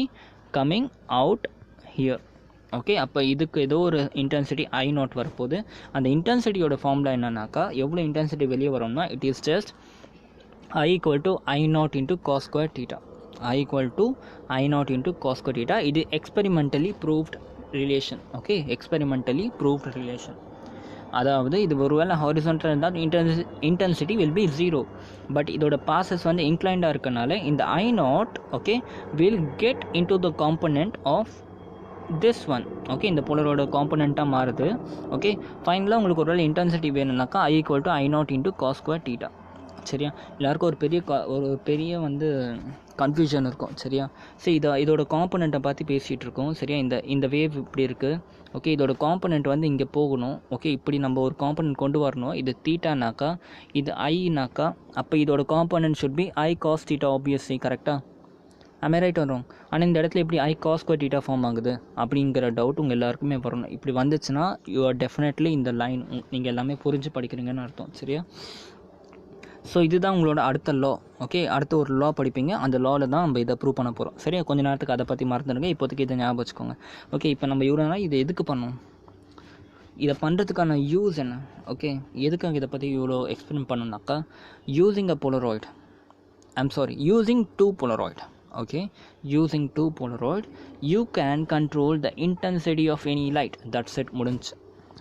coming out here. Okay, அப்போ இதுக்கு ஏதோ ஒரு இன்டென்சிட்டி I0 வரப்போகுது. அந்த இன்டென்சிட்டியோட ஃபார்முலா என்னன்னாக்கா, எவ்வளோ இன்டென்சிட்டி வெளியே வரும்னா, it is just I equal to I0 into cos square theta. I equal to I0 into cos square theta. இது experimentally proved relation. Okay, experimentally proved relation. அதாவது இது ஒருவேளை ஹாரிசான்டல் இருந்தால் இன்டென்சிட்டி வில் பி 0. பட் இதோட passes வந்து இன்க்ளைண்டாக இருக்கனால இந்த I0 okay will get into the component of this one. Okay, இந்த போலரோட காம்பனண்ட்டாக மாறுது. ஓகே, ஃபைனலாக உங்களுக்கு ஒருவேளை இன்டென்சிட்டி வேணும்னாக்கா I equal to I0 into cos square theta. சரியா, எல்லாருக்கும் ஒரு பெரிய வந்து கன்ஃபியூஷன் இருக்கும், சரியா. சரி, இதோட காம்பனண்ட்டை பார்த்து பேசிகிட்டு இருக்கோம், சரியா. இந்த வேவ் இப்படி இருக்குது. ஓகே, இதோட காம்பனண்ட் வந்து இங்கே போகணும். ஓகே, இப்படி நம்ம ஒரு காம்பனண்ட் கொண்டு வரணும். இது தீட்டானாக்கா, இது ஐனாக்கா, அப்போ இதோட component should be I cos theta obviously, கரெக்டாக. ஐ ரைட் வரும். ஆனால் இந்த இடத்துல எப்படி I cos square theta form ஆகுது அப்படிங்கிற டவுட் உங்கள் எல்லாருக்குமே வரணும். இப்படி வந்துச்சுன்னா யூ ஆர் டெஃபினெட்லி இந்த லைன் நீங்கள் எல்லாமே புரிஞ்சு படிக்கிறீங்கன்னு அர்த்தம், சரியா. ஸோ இதுதான் உங்களோட அடுத்த லா. ஓகே, அடுத்த ஒரு லா படிப்பீங்க, அந்த லாவில் தான் நம்ம இதை ப்ரூவ் பண்ண போகிறோம், சரியா. கொஞ்சம் நேரத்துக்கு அதை பற்றி மறந்துடுங்க, இப்போதைக்கு இதை ஞாபகம் வச்சுக்கோங்க. ஓகே, இப்போ நம்ம இவ்வளோனா இதை எதுக்கு பண்ணோம், இதை பண்ணுறதுக்கான யூஸ் என்ன, ஓகே, எதுக்காக இதை பற்றி இவ்வளோ எக்ஸ்பிளைன் பண்ணணும்னாக்கா, using two polaroid. Okay, using two polaroid you can control the intensity of any light. That's it, முடிஞ்சு.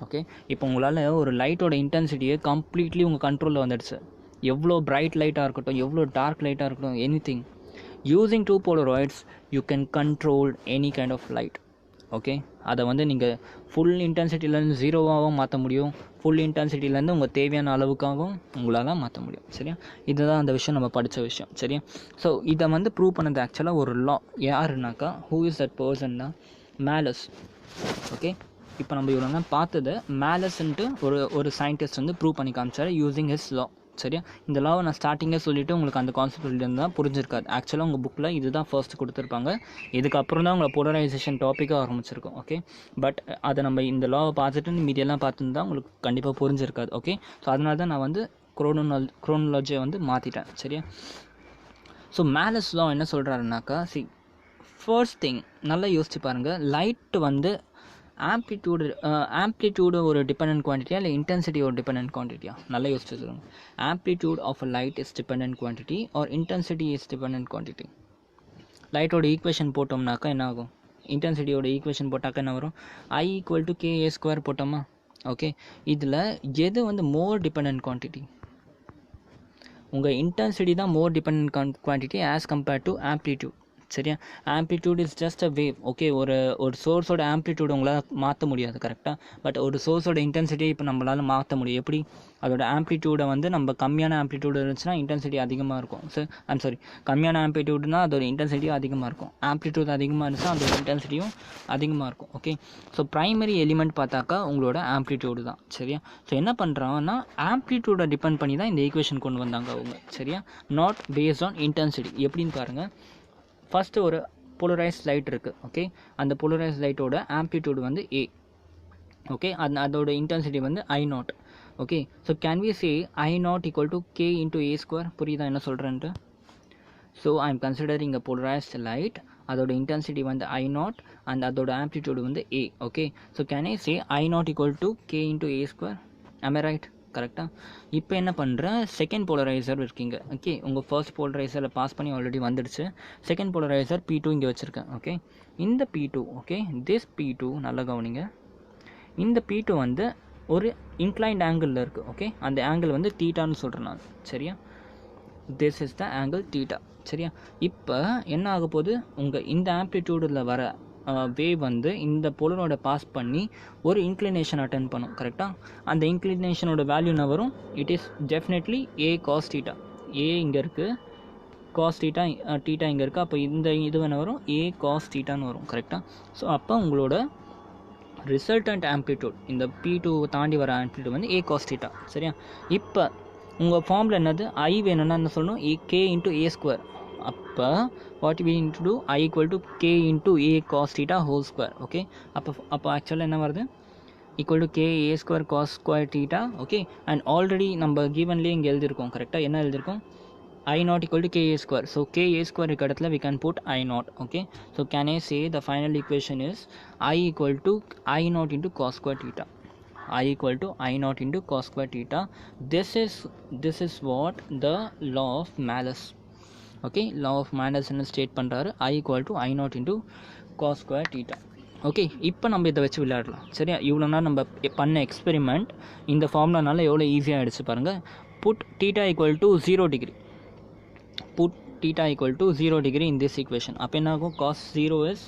ஓகே, இப்போ உங்களால் ஒரு லைட்டோட இன்டென்சிட்டியை கம்ப்ளீட்லி உங்கள் கண்ட்ரோலில் வந்துடுச்சு. எவ்வளோ பிரைட் லைட்டாக இருக்கட்டும், எவ்வளோ டார்க் லைட்டாக இருக்கட்டும், anything. Using two polaroids you can control any kind of light. Okay, அதை வந்து நீங்கள் ஃபுல் இன்டென்சிட்டிலேருந்து 0வாகவும் மாற்ற முடியும், ஃபுல் இன்டென்சிட்டிலேருந்து உங்கள் தேவையான அளவுக்காகவும் உங்களால் மாற்ற முடியும், சரியா. இதுதான் அந்த விஷயம் நம்ம படித்த விஷயம், சரியா. ஸோ இதை வந்து ப்ரூவ் பண்ணது ஆக்சுவலாக ஒரு லா. யாருனாக்கா, ஹூ இஸ் தட் பர்சன்னா, மேலஸ். ஓகே, இப்போ நம்ம இவ்வளோ பார்த்தது மேலஸ்ன்ட்டு ஒரு சயின்டிஸ்ட் வந்து ப்ரூவ் பண்ணி காமிச்சார் யூஸிங் ஹிஸ் லா, சரியா. இந்த லாவை நான் ஸ்டார்டிங்கே சொல்லிவிட்டு உங்களுக்கு அந்த கான்செப்ட் இருந்து தான் புரிஞ்சிருக்காது. ஆக்சுவலாக உங்கள் புக்கில் இதுதான் ஃபர்ஸ்ட் கொடுத்துருப்பாங்க, இதுக்கப்புறம் தான் உங்களை போலரைசேஷன் டாப்பிக்காக ஆரம்பிச்சிருக்கும். ஓகே, பட் அதை நம்ம இந்த லாவை பார்த்துட்டு மீடியெல்லாம் பார்த்துருந்தா உங்களுக்கு கண்டிப்பாக புரிஞ்சிருக்காது. ஓகே, ஸோ அதனால தான் நான் வந்து குரோனாலஜியை வந்து மாற்றிட்டேன், சரியா. ஸோ மேலஸ் லா என்ன சொல்கிறாருனாக்கா, ஃபர்ஸ்ட் திங் நல்லா யோசிச்சு பாருங்கள், லைட் வந்து ஆம்ப்ளிடியூடு ஒரு டிபெண்டன்ட் குவான்டிட்டியா இல்லை இன்டென்சிட்டி ஒரு டிபெண்டன்ட் குவான்டிட்டியா, நல்லா யோசிச்சு சொல்லுங்கள். Amplitude of a light is dependent quantity or intensity is dependent quantity. லைட்டோட ஈக்குவேஷன் போட்டோம்னாக்கா என்ன ஆகும், இன்டென்சிட்டியோட ஈக்குவேஷன் போட்டாக்கா என்ன வரும், I equal to KA² போட்டோமா. ஓகே, இதில் எது வந்து மோர் டிபெண்டன்ட் குவான்டிட்டி, உங்கள் இன்டென்சிட்டி தான் more dependent quantity as compared to amplitude, சரியா. Amplitude is just a wave. Okay, ஒரு சோர்ஸோட ஆம்ப்ளிடியூட் உங்களால் மாற்ற முடியாது கரெக்டாக. பட் ஒரு சோர்ஸோட இன்டென்சிட்டியை இப்போ நம்மளால் மாற்ற முடியும். எப்படி? அதோட ஆம்ப்ளிடியூடை வந்து நம்ம கம்மியான ஆம்ப்ளிடியூட் இருந்துச்சுன்னா இன்டென்சிட்டி அதிகமாக இருக்கும். கம்மியான ஆம்ப்ளிடியூட்னா அதோட இன்டென்சிட்டியும் அதிகமாக இருக்கும். ஆம்ப்ளிடியூட் அதிகமாக இருந்துச்சுன்னா அதோட இன்டென்சிட்டியும் அதிகமாக இருக்கும். ஓகே, ஸோ ப்ரைமரி எலிமெண்ட் பார்த்தாக்கா உங்களோட ஆம்ப்ளிடியூடு தான். சரியா. ஸோ என்ன பண்ணுறாங்கன்னா ஆம்ப்ளிடியூடை டிபெண்ட் பண்ணி தான் இந்த ஈக்குவேஷன் கொண்டு வந்தாங்க அவங்க. சரியா, நாட் பேஸ்ட் ஆன் இன்டென்சிட்டி. எப்படின்னு பாருங்கள். ஃபஸ்ட்டு ஒரு போலரைஸ்ட் லைட் இருக்குது. ஓகே, அந்த போலரைஸ்ட் லைட்டோட ஆம்ப்ளிடியூடு வந்து A. ஓகே, அதோட இன்டென்சிட்டி வந்து I0. Okay, so can we say I0 equal to K into A square? புரியுதா என்ன சொல்கிறேன்ட்டு? So I am considering a polarized light. அதோட இன்டென்சிட்டி வந்து I0 அண்ட் அதோட ஆம்ப்ளிடியூடு வந்து A. Okay, so can I say I0 equal to K into A square? Am I right? கரெக்டாக. இப்போ என்ன பண்ணுறேன், செகண்ட் போலரைசர் இருக்கீங்க. ஓகே, உங்கள் ஃபர்ஸ்ட் போலரைசரில் பாஸ் பண்ணி ஆல்ரெடி வந்துடுச்சு. செகண்ட் போலரைசர் P2 இங்கே வச்சுருக்கேன். ஓகே, இந்த P2, ஓகே, திஸ் P2 நல்லா கவனிங்க. இந்த P2 வந்து ஒரு இன்க்ளைன்ட் ஆங்கிளில் இருக்குது. ஓகே, அந்த ஆங்கிள் வந்து தீட்டான்னு சொல்கிறேன் நான். சரியா, this is the angle theta. சரியா. இப்போ என்ன ஆக போகுது, உங்கள் இந்த ஆம்ப்ளிடியூடில் வர வேவ் வந்து இந்த போலரோட பாஸ் பண்ணி ஒரு இன்க்ளினேஷன் அட்டென்ட் பண்ணும். கரெக்டாக. அந்த இன்க்ளினேஷனோட வேல்யூ என்ன வரும்? It is definitely A cos θ. A இங்கே இருக்குது, cos θ இங்கே இருக்குது. அப்போ இந்த இது என்ன வரும்? A cos θன்னு வரும். கரெக்டாக. ஸோ அப்போ உங்களோட ரிசல்டன்ட் ஆம்ப்ளிடியூட் இந்த P2 தாண்டி வர ஆம்ப்ளிடியூட் வந்து A cos θ. சரியா. இப்போ உங்கள் ஃபார்மில் என்னது, I வேணும்னா என்ன சொல்லணும்? K into A square. அப்போ what we need to do, I equal to K into A cos θ whole square. Okay, அப்போ ஆக்சுவலாக என்ன வருது? Equal to K A square cos square θ. Okay, and already நம்ம கிவன்லேயே இங்கே எழுதியிருக்கோம். கரெக்டாக. என்ன எழுதியிருக்கோம்? I0 equal to K A square. So K A square இருக்க இடத்துல we can put I0. Okay, so can I say the final equation is I equal to I0 into cos square theta. I equal to I0 into cos square theta. This is what the law of Malus. Okay, law of Malus என்ன state பண்ணுறாரு? I equal to I0 into cos square theta. Okay, இப்போ நம்ம இதை வச்சு விளையாடலாம். சரியா. இவ்வளோ நாள் நம்ம பண்ண எக்ஸ்பெரிமெண்ட் இந்த ஃபார்முலானால எவ்வளோ ஈஸியாக ஆகிடுச்சு பாருங்கள். Put θ equal to 0 degree. Put theta equal to 0 degree in this equation. அப்போ என்ன ஆகும்? cos 0 is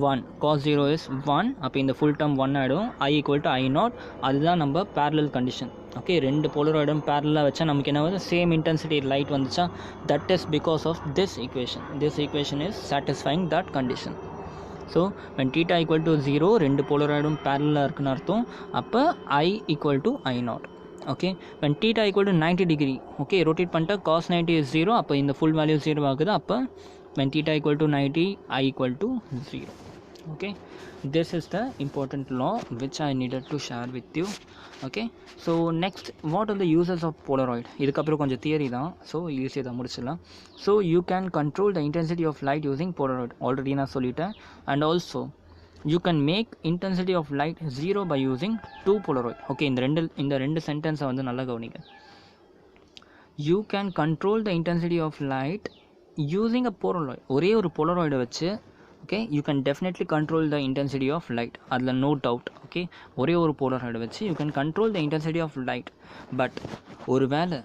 1. cos 0 is 1. அப்போ இந்த ஃபுல் டேர்ம் 1 ஆகிடும். I equal to I0. அதுதான் நம்ம parallel condition. ஓகே, ரெண்டு போலராய்டும் பேரலாக வச்சா நமக்கு என்ன வருது? சேம் இன்டென்சிட்டி லைட் வந்துச்சா? That is because of this equation. This equation is satisfying that condition. So when theta equal to 0, ரெண்டு போலராய்டும் பேரலாக இருக்குன்னு அர்த்தம். அப்போ I equal to I0. Okay, when theta equal to 90 degree, okay, rotate பண்ணிட்டா cos 90 is 0. அப்போ இந்த full value 0 ஆகுது. அப்போ when theta equal to 90, I equal to 0. Okay, this is the important law which I needed to share with you. Okay, so next, what are the uses of polaroid? இதுக்கப்புறம் கொஞ்சம் theory தான், so ஈஸியாக தான் முடிச்சிடலாம். So you can control the intensity of light using polaroid. Already நான் சொல்லிட்டேன். And also you can make intensity of light 0 by using 2 polaroid. Okay, இந்த ரெண்டு சென்டென்ஸை வந்து நல்லா கவனிங்க. You can control the intensity of light using a polaroid. ஒரே ஒரு போலராய்டை வச்சு, okay, you can definitely control the intensity of light. அதில் no doubt. ஓகே, ஒரே ஒரு போலராய்டை வச்சு you can control the intensity of light. But ஒரு வேளை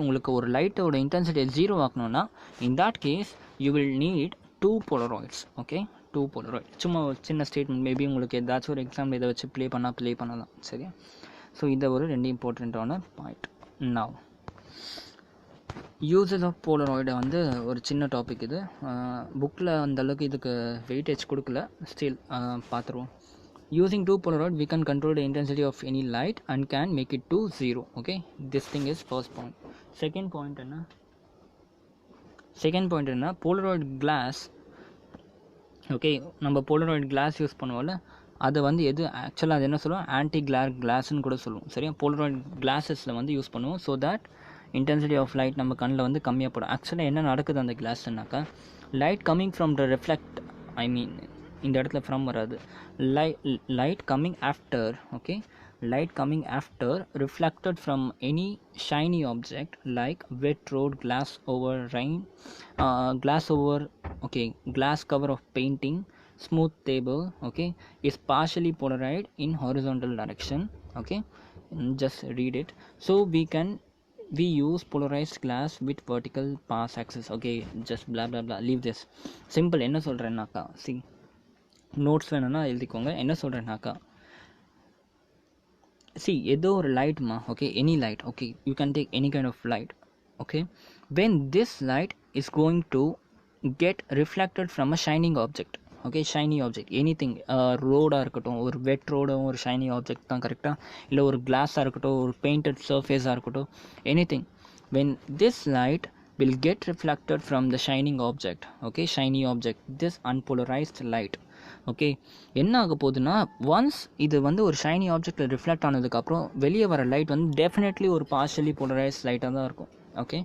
உங்களுக்கு ஒரு லைட்டோட இன்டென்சிட்டியை 0 ஆக்கணும்னா, in that case you will need 2 polaroids. Okay, 2 polaroid. சும்மா சின்ன ஸ்டேட்மெண்ட், மேபி உங்களுக்கு ஏதாச்சும் ஒரு எக்ஸாம்பிள் இதை வச்சு ப்ளே பண்ணலாம். சரியா. ஸோ இதை ஒரு ரெண்டு இம்பார்ட்டண்ட்டான பாயிண்ட். நவ் யூசஸ் ஆஃப் போலராய்டை வந்து ஒரு சின்ன டாபிக் இது. புக்கில் அந்தளவுக்கு இதுக்கு வெயிட்டேஜ் கொடுக்கல, ஸ்டில் பார்த்துருவோம். Using 2 polaroid we can control the intensity of any light and can make it to 0. okay, this thing is first point. second point என்ன, போலராய்டு கிளாஸ். ஓகே, நம்ம போலராய்டு கிளாஸ் யூஸ் பண்ணுவோம்ல, அதை வந்து எது ஆக்சுவலாக அது என்ன சொல்லுவோம்? ஆன்டி கிளார் கிளாஸ்ன்னு கூட சொல்லுவோம். சரியா. போலராய்டு கிளாஸஸில் வந்து யூஸ் பண்ணுவோம். So that intensity of light நம்ம கண்ணில் வந்து கம்மியாக போடும். ஆக்சுவலாக என்ன நடக்குது அந்த கிளாஸ்னாக்கா, light coming from the reflect, I mean இந்த இடத்துல ஃப்ரம் வராது, light coming after. Okay, light coming after reflected from any shiny object like wet road, glass over rain, glass cover of painting, smooth table, okay, is partially polarized in horizontal direction. Okay, just read it. So we can we use polarized glass with vertical pass axis. Okay, just blah blah blah, leave this. Simple. என்ன சொல்கிறேன்னாக்கா, see, notes வேணும்னா எழுதிக்கோங்க. என்ன சொல்கிறேன்னாக்கா, see, ஏதோ ஒரு லைட்மா, okay, any light, okay, you can take any kind of light, okay, when this light is going to get reflected from a shining object, okay, shiny object, anything, ரோடாக இருக்கட்டும், ஒரு வெட் ரோடும் ஒரு ஷைனி ஆப்ஜெக்ட் தான் கரெக்டாக, இல்லை ஒரு கிளாஸாக இருக்கட்டும், ஒரு பெயிண்டட் சர்ஃபேஸாக இருக்கட்டும், anything, when this light will get reflected from the shining object, okay, shiny object, this unpolarized light, okay, என்ன ஆக போகுதுன்னா, ஒன்ஸ் இது வந்து ஒரு ஷைனி ஆப்ஜெக்டில் ரிஃப்ளெக்ட் ஆனதுக்கப்புறம் வெளியே வர லைட் வந்து டெஃபினெட்லி ஒரு பார்ஷியலி போலரைஸ்ட் லைட்டாக தான் இருக்கும். Okay,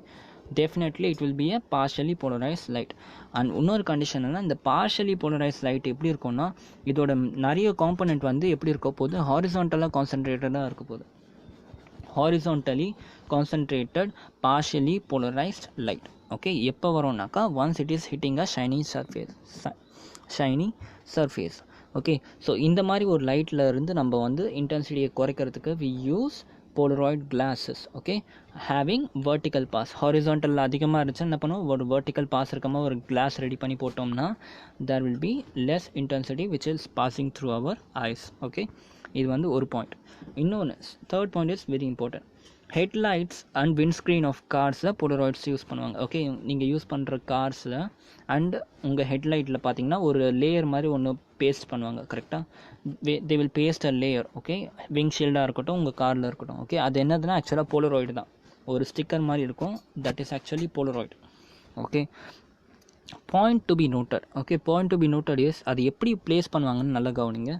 definitely it will B a partially polarized light. And இன்னொரு கண்டிஷன் என்ன, இந்த partially polarized light எப்படி இருக்கும்னா, இதோட நிறைய காம்பனண்ட் வந்து எப்படி இருக்க போகுது, ஹாரிசான்டலாக கான்சன்ட்ரேட்டடாக இருக்க போகுது. Horizontally concentrated partially polarized light. Okay, எப்போ வரும்னாக்கா, once it is hitting a shiny surface. Okay, so இந்த மாதிரி ஒரு லைட்டில் இருந்து நம்ம வந்து இன்டென்சிட்டியை குறைக்கிறதுக்கு we use polaroid glasses, okay, having vertical pass. horizontal அதிகமாக இருந்துச்சுன்னா என்ன பண்ணுவோம், ஒரு vertical pass இருக்காம ஒரு கிளாஸ் ரெடி பண்ணி போட்டோம்னா there will be less intensity which is passing through our eyes. Okay, இது வந்து ஒரு பாயிண்ட். இன்னொன்று third point is very important. Headlights and windscreen of கார்ஸில் போலராய்ட்ஸ் யூஸ் பண்ணுவாங்க. ஓகே, நீங்கள் யூஸ் பண்ணுற கார்ஸில் அண்ட் உங்கள் ஹெட்லைட்டில் பார்த்தீங்கன்னா ஒரு லேயர் மாதிரி ஒன்று பேஸ்ட் பண்ணுவாங்க. கரெக்டாக, they will paste a layer. Okay, விங்ஷீல்டாக இருக்கட்டும், உங்கள் காரில் இருக்கட்டும். ஓகே, அது என்னதுன்னா ஆக்சுவலாக போலராய்டு தான். ஒரு ஸ்டிக்கர் மாதிரி இருக்கும், that is actually Polaroid. Okay, point to be noted. Okay, point to be noted is, அது எப்படி ப்ளேஸ் பண்ணுவாங்கன்னு நல்லா கவனிங்க.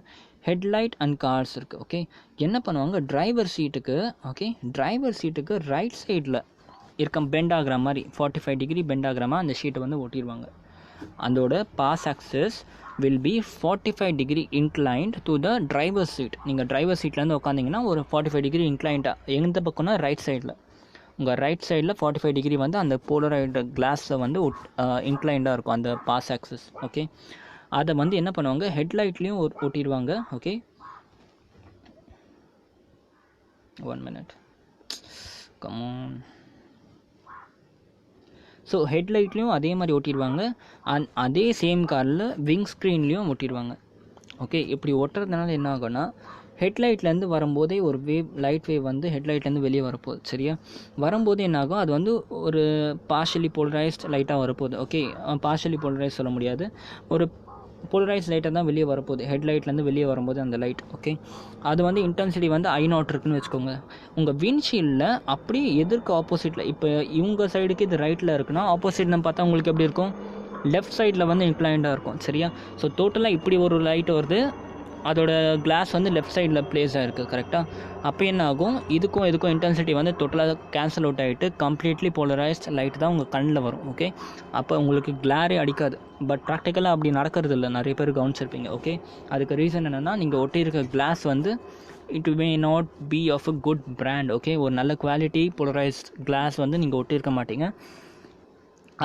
ஹெட்லைட் அண்ட் கார்ஸ் இருக்குது. ஓகே, என்ன பண்ணுவாங்க, டிரைவர் சீட்டுக்கு ரைட் சைடில் இருக்க பெண்ட் ஆகிற மாதிரி 45 டிகிரி பெண்ட் ஆகிற மாதிரி அந்த ஷீட்டை வந்து ஒட்டிடுவாங்க. அதோட pass axis will be 45 degree inclined to the driver seat. நீங்கள் டிரைவர் சீட்லேருந்து உட்காந்திங்கன்னா ஒரு 45 டிகிரி இன்க்ளைண்டாக எந்த பக்கம்னா ரைட் சைடில், உங்கள் ரைட் சைடில் 45 டிகிரி வந்து அந்த போலராய்டு கிளாஸில் வந்து இன்க்ளைண்டாக இருக்கும் அந்த பாஸ் ஆக்சஸ். ஓகே, அதை வந்து என்ன பண்ணுவாங்க, ஹெட்லைட்லேயும் ஒட்டிடுவாங்க. Okay, 1 minute, come on. So ஹெட்லைட்லேயும் அதே மாதிரி ஒட்டிடுவாங்க, அதே சேம் காரில் விங் ஸ்க்ரீன்லேயும் ஒட்டிடுவாங்க. ஓகே, இப்படி ஒட்டுறதுனால என்ன ஆகும்னா, ஹெட்லைட்லேருந்து வரும்போதே ஒரு லைட் வேவ் வந்து ஹெட்லைட்லேருந்து வெளியே வரப்போகுது. சரியா, வரும்போது என்ன ஆகும், அது வந்து ஒரு பார்ஷியலி போலரைஸ்ட் லைட்டாக வரப்போகுது. ஓகே, பார்ஷியலி போலரைஸ் சொல்ல முடியாது, ஒரு போலரைஸ் லைட்டாக தான் வெளியே வரப்போகுது ஹெட்லைட்லேருந்து வெளியே வரும்போது அந்த லைட். ஓகே, அது வந்து இன்டென்சிட்டி வந்து I0 இருக்குன்னு வச்சுக்கோங்க. உங்கள் விண்ட்ஷீல்டில் அப்படியே எதிர்க்கு ஆப்போசிட்டில், இப்போ இவங்க சைடுக்கு இது ரைட்டில் இருக்குன்னா ஆப்போசிட்னு பார்த்தா உங்களுக்கு எப்படி இருக்கும், லெஃப்ட் சைடில் வந்து இன்க்ளைண்டாக இருக்கும். சரியா, ஸோ டோட்டலாக இப்படி ஒரு லைட் வருது, அதோட கிளாஸ் வந்து லெஃப்ட் சைடில் பிளேஸ் ஆகிருக்கு. கரெக்டாக, அப்போ என்ன ஆகும், இதுக்கும் இன்டென்சிட்டி வந்து டோட்டலாக கேன்சல் அவுட் ஆகிட்டு கம்ப்ளீட்லி போலரைஸ்ட் லைட் தான் உங்கள் கண்ணில் வரும். ஓகே, அப்போ உங்களுக்கு கிளாரே அடிக்காது. பட் ப்ராக்டிக்கலாக அப்படி நடக்கிறது இல்லை, நிறைய பேர் கவனிச்சிருப்பீங்க. ஓகே, அதுக்கு ரீசன் என்னென்னா, நீங்கள் ஒட்டியிருக்க கிளாஸ் வந்து it may not be of a good brand. Okay, ஒரு நல்ல குவாலிட்டி போலரைஸ்ட் கிளாஸ் வந்து நீங்கள் ஒட்டியிருக்க மாட்டீங்க.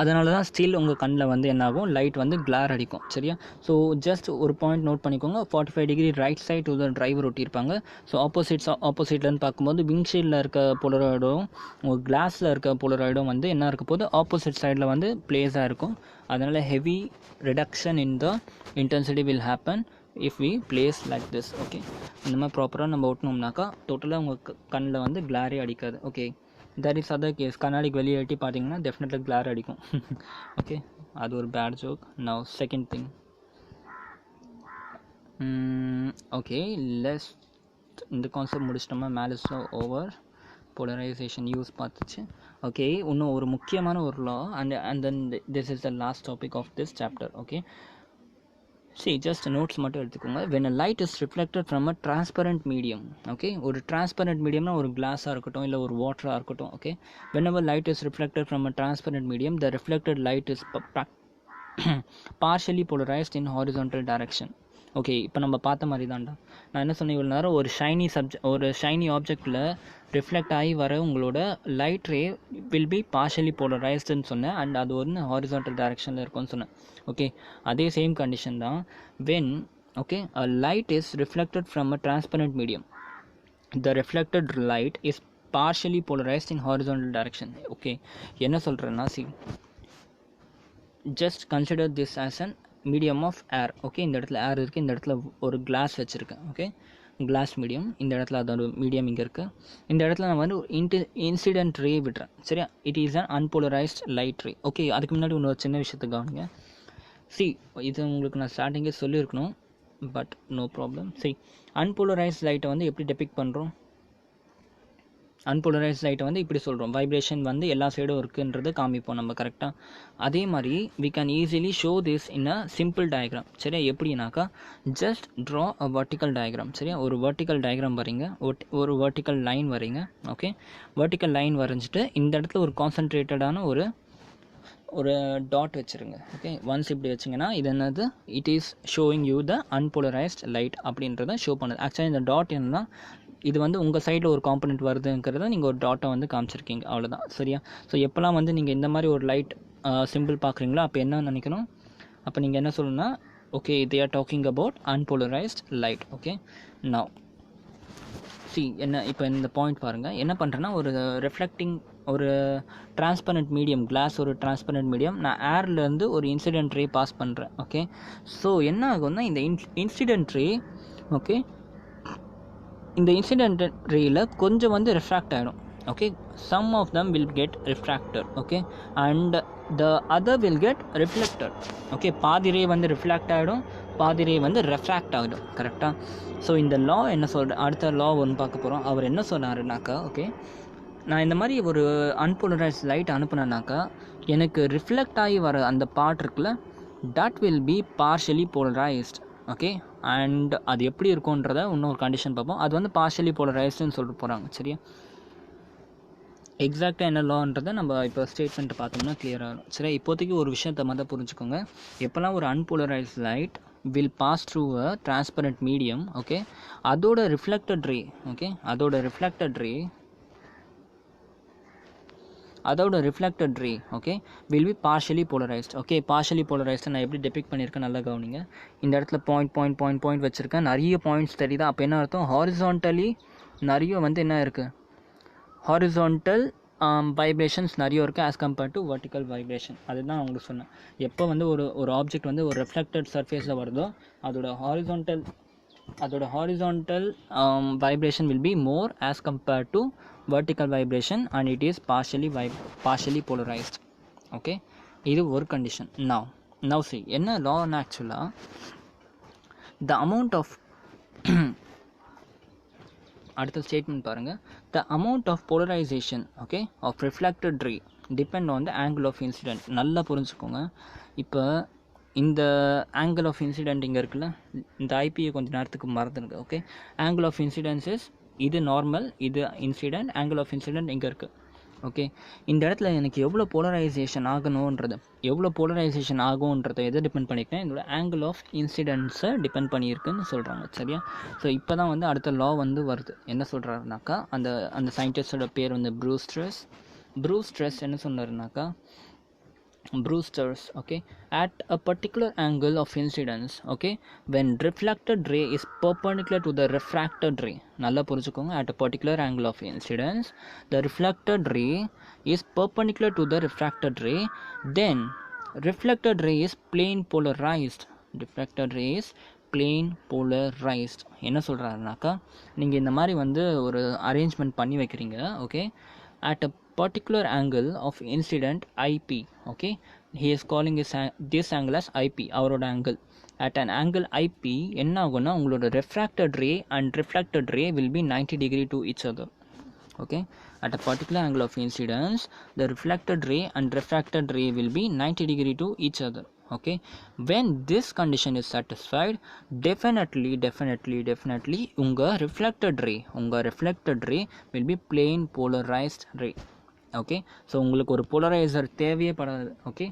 அதனால தான் ஸ்டில் உங்கள் கண்ணில் வந்து என்னாகும், லைட் வந்து கிளார் அடிக்கும். சரியா, ஸோ ஜஸ்ட் ஒரு பாயிண்ட் நோட் பண்ணிக்கோங்க, 45 degree right side to the driver ஒட்டியிருப்பாங்க. ஸோ ஆப்போசிட்லேருந்து பார்க்கும்போது விங்ஷீல்டில் இருக்க போலராய்டும் உங்கள் கிளாஸில் இருக்க போலராய்டும் வந்து என்ன இருக்க போது, ஆப்போசிட் சைடில் வந்து பிளேஸாக இருக்கும். அதனால் heavy reduction in the intensity will happen if we place like this. Okay, இந்த மாதிரி ப்ராப்பராக நம்ம ஒட்டினோம்னாக்கா டோட்டலாக உங்கள் கண்ணில் வந்து கிளாரே அடிக்காது. Okay, that is other case. கண்ணாடிக்கு வெளியே எட்டி பார்த்தீங்கன்னா டெஃபினெட்லி கிளார் அடிக்கும். ஓகே, அது ஒரு bad joke. Now second thing. Okay, let's இந்த கான்செப்ட் முடிச்சிட்டோமா, மேலிஸ்ல ஓவர் போலரைசேஷன் யூஸ் பார்த்துச்சு. ஓகே, இன்னும் ஒரு முக்கியமான ஒரு லா, and then this is the last topic of this chapter. Okay, see, just notes மட்டும் எடுத்துக்கோங்க. when a light is reflected from a transparent medium, okay, ஒரு transparent mediumனா ஒரு கிளாஸாக இருக்கட்டும், இல்லை ஒரு வாட்டராக இருக்கட்டும். Okay, whenever light is reflected from a transparent medium, the reflected light is partially polarized in horizontal direction. Okay, இப்போ நம்ம பார்த்த மாதிரி தான்டா, நான் என்ன சொன்னேன் இவ்வளோ நேரம், ஒரு ஷைனி ஆப்ஜெக்டில் ரிஃப்ளெக்ட் ஆகி வர உங்களோட light ray will be partially போலரைஸ்டுன்னு சொன்னேன், அண்ட் அது ஒரு ஹாரிசான்டல் டைரக்ஷனில் இருக்கும்னு சொன்னேன். ஓகே, அதே சேம் கண்டிஷன் தான். when okay, a light is reflected from a transparent medium, the reflected light is partially polarized in horizontal direction. Okay, என்ன சொல்கிறேன்னா see, just consider this as an medium of air. Okay, இந்த இடத்துல ஏர் இருக்குது, இந்த இடத்துல ஒரு class வச்சுருக்கேன். Okay, class medium, இந்த இடத்துல அதோட மீடியம் இங்கே இருக்குது. இந்த இடத்துல நான் வந்து இன்சிடென்ட் ரே விடுறேன். சரியா, it is an unpolarized light ray. Okay, அதுக்கு முன்னாடி இன்னொரு சின்ன விஷயத்தை கவனிங்க. சி, இது உங்களுக்கு நான் ஸ்டார்டிங்கே சொல்லியிருக்கணும், but no problem. C, unpolarised லைட்டை வந்து எப்படி டெபிக் பண்ணுறோம்? அன்போலரைஸ்ட் லைட்டை வந்து இப்படி சொல்கிறோம், வைப்ரேஷன் வந்து எல்லா சைடும் இருக்குன்றது காமிப்போம் நம்ம கரெக்டாக. அதே மாதிரி we can easily show this in a simple diagram. சரியா, எப்படின்னாக்கா just draw a vertical diagram. சரியா, ஒரு vertical diagram வரைங்க, ஒரு vertical line வரைங்க. ஓகே, vertical line வரைஞ்சிட்டு இந்த இடத்துல ஒரு கான்சன்ட்ரேட்டடான ஒரு டாட் வச்சுருங்க. ஓகே, ஒன்ஸ் இப்படி வச்சிங்கன்னா இது என்னது, it is showing you the unpolarized light அப்படின்றத ஷோ பண்ணுது. ஆக்சுவலாக இந்த டாட் என்னன்னா, இது வந்து உங்கள் சைடில் ஒரு காம்பனெண்ட் வருதுங்கிறத நீங்கள் ஒரு டாட்டை வந்து காமிச்சிருக்கீங்க, அவ்வளோதான். சரியா, ஸோ எப்போல்லாம் வந்து நீங்கள் இந்த மாதிரி ஒரு லைட் சிம்பிள் பார்க்குறீங்களோ அப்போ என்ன நினைக்கணும், அப்போ நீங்கள் என்ன சொல்லணும்னா, okay they are talking about unpolarized light. Okay, now see, என்ன இப்போ இந்த பாயிண்ட் பாருங்கள், என்ன பண்ணுறேன்னா ஒரு ரெஃப்ளெக்டிங் ஒரு டிரான்ஸ்பரண்ட் மீடியம், கிளாஸ் ஒரு டிரான்ஸ்பரண்ட் மீடியம், நான் ஏர்லேருந்து ஒரு இன்சிடென்ட் ரே பாஸ் பண்ணுறேன். ஓகே, ஸோ என்ன ஆகும்னா இந்த இன்சிடென்ட் ரே, ஓகே, இந்த இன்சிடென்ட் ரேயில் கொஞ்சம் வந்து ரிஃப்ராக்ட் ஆகிடும். Okay, some of them will get refracted. Okay, and the other will get reflected. Okay, பாதி ரே வந்து ரிஃப்ளெக்ட் ஆகிடும், பாதி ரே வந்து ரெஃப்ராக்ட் ஆகிடும். கரெக்டாக. ஸோ இந்த லா என்ன சொல்கிற, அடுத்த லா ஒன்று பார்க்க போகிறோம். அவர் என்ன சொன்னாருனாக்கா, ஓகே, நான் இந்த மாதிரி ஒரு அன்போலரைஸ்ட் லைட் அனுப்புனேனாக்கா எனக்கு ரிஃப்ளெக்ட் ஆகி வர அந்த பார்ட் இருக்குல்ல, that will be partially polarised. Okay, and அது எப்படி இருக்கும்ன்றத இன்னொரு கண்டிஷன் பார்ப்போம். அது வந்து பார்ஷியலி போலரைஸ்டுன்னு சொல்லிட்டு போகிறாங்க. சரியா, எக்ஸாக்டாக என்ன லான்றதை நம்ம இப்போ ஸ்டேட்மெண்ட் பார்த்தோம்னா கிளியர் ஆகும். சரி, இப்போதைக்கு ஒரு விஷயத்தை மட்டும் புரிஞ்சுக்கோங்க. எப்போல்லாம் ஒரு unpolarized light will pass through a transparent medium, okay, அதோட reflected ray, okay, அதோட reflected ray, okay, will be partially polarized. okay, partially polarized நான் எப்படி டெபிக் பண்ணியிருக்கேன் நல்லா கவனிங்க. இந்த இடத்துல பாயிண்ட் வச்சுருக்கேன், நிறைய பாயிண்ட்ஸ் தெரியுதா? அப்போ என்ன அர்த்தம், ஹாரிசான்டலி நிறைய வந்து என்ன இருக்குது, ஹாரிசான்டல் வைப்ரேஷன்ஸ் நிறைய இருக்குது as compared to vertical vibration. அதுதான் நான் உங்களுக்கு சொன்னேன். எப்போ வந்து ஒரு ஆப்ஜெக்ட் வந்து ஒரு ரெஃப்ளெக்டட் சர்ஃபேஸில் வருதோ அதோட horizontal vibration will be more as compared to vertical vibration and it is partially polarized. okay, இது ஒரு condition. now see, என்ன law actually the amount of அடுத்த ஸ்டேட்மெண்ட் பாருங்கள், the amount of polarization, okay, of reflected ray depend on the angle of incident. நல்லா புரிஞ்சுக்கோங்க. இப்போ இந்த angle of incident இங்கே இருக்குல்ல, இந்த ஐபியை கொஞ்சம் நேரத்துக்கு மறந்துடுங்க. ஓகே, ஆங்கிள் ஆஃப் இன்சிடென்ஸ் இது நார்மல், இது இன்சிடென்ட், ஆங்கிள் ஆஃப் இன்சிடென்ட் இங்கே இருக்குது. ஓகே, இந்த இடத்துல எனக்கு எவ்வளோ போலரைசேஷன் ஆகுன்றதை எதை டிபெண்ட் பண்ணியிருக்கேன், இதோட ஆங்கிள் ஆஃப் இன்சிடென்ட்ஸை டிபெண்ட் பண்ணியிருக்குன்னு சொல்கிறாங்க. சரியா, ஸோ இப்போ தான் வந்து அடுத்த லா வந்து வருது. என்ன சொல்கிறாருனாக்கா, அந்த சயின்டிஸ்டோட பேர் வந்து ப்ரூஸ்டர்ஸ் என்ன சொன்னாருனாக்கா, Brewster's, okay, at a particular angle of incidence, okay, when reflected ray is perpendicular to the refracted ray. நல்லா புரிஞ்சுக்கோங்க, at a particular angle of incidence the reflected ray is perpendicular to the refracted ray, then reflected ray is plane polarized. என்ன சொல்கிறாருனாக்கா, நீங்கள் இந்த மாதிரி வந்து ஒரு arrangement பண்ணி வைக்கிறீங்க. Okay, at a particular angle of incident IP, okay, he is calling this angle as IP, அவரோட angle. at an angle IP என்ன ஆகும்னா, உங்களோட refracted ray and reflected ray will be 90 degree to each other. okay, at a particular angle of incidence the reflected ray and refracted ray will be 90 degree to each other. okay, when this condition is satisfied, definitely உங்க reflected ray will be plane polarized ray. Okay, so உங்களுக்கு ஒரு polariser தேவையே படாது. Okay,